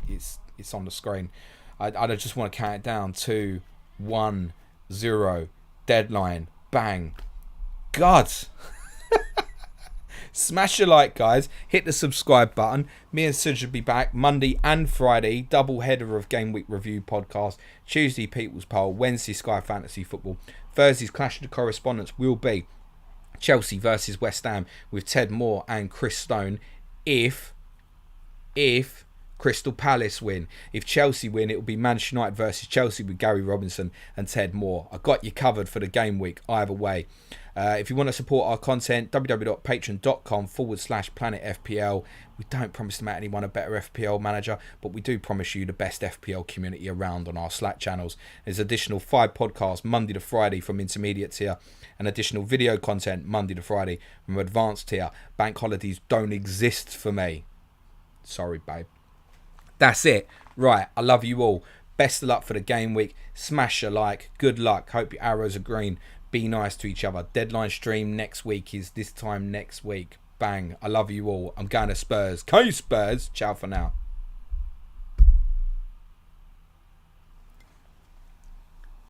it's on the screen. I just want to count it down. 2, 1, 0. Deadline. Bang. God. Smash a like, guys. Hit the subscribe button. Me and Sid should be back Monday and Friday. Double header of Game Week Review podcast. Tuesday, People's Poll. Wednesday, Sky Fantasy Football. Thursday's Clash of the Correspondents will be Chelsea versus West Ham with Ted Moore and Chris Stone. If Crystal Palace win. If Chelsea win, it will be Manchester United versus Chelsea with Gary Robinson and Ted Moore. I got you covered for the game week either way. If you want to support our content, www.patreon.com/planetfpl. We don't promise to make anyone a better FPL manager, but we do promise you the best FPL community around on our Slack channels. There's additional 5 podcasts Monday to Friday from intermediate tier and additional video content Monday to Friday from advanced tier. Bank holidays don't exist for me. Sorry, babe. That's it. Right, I love you all. Best of luck for the game week. Smash a like. Good luck. Hope your arrows are green. Be nice to each other. Deadline stream next week is this time next week. Bang. I love you all. I'm going to Spurs. Go Spurs. Ciao for now.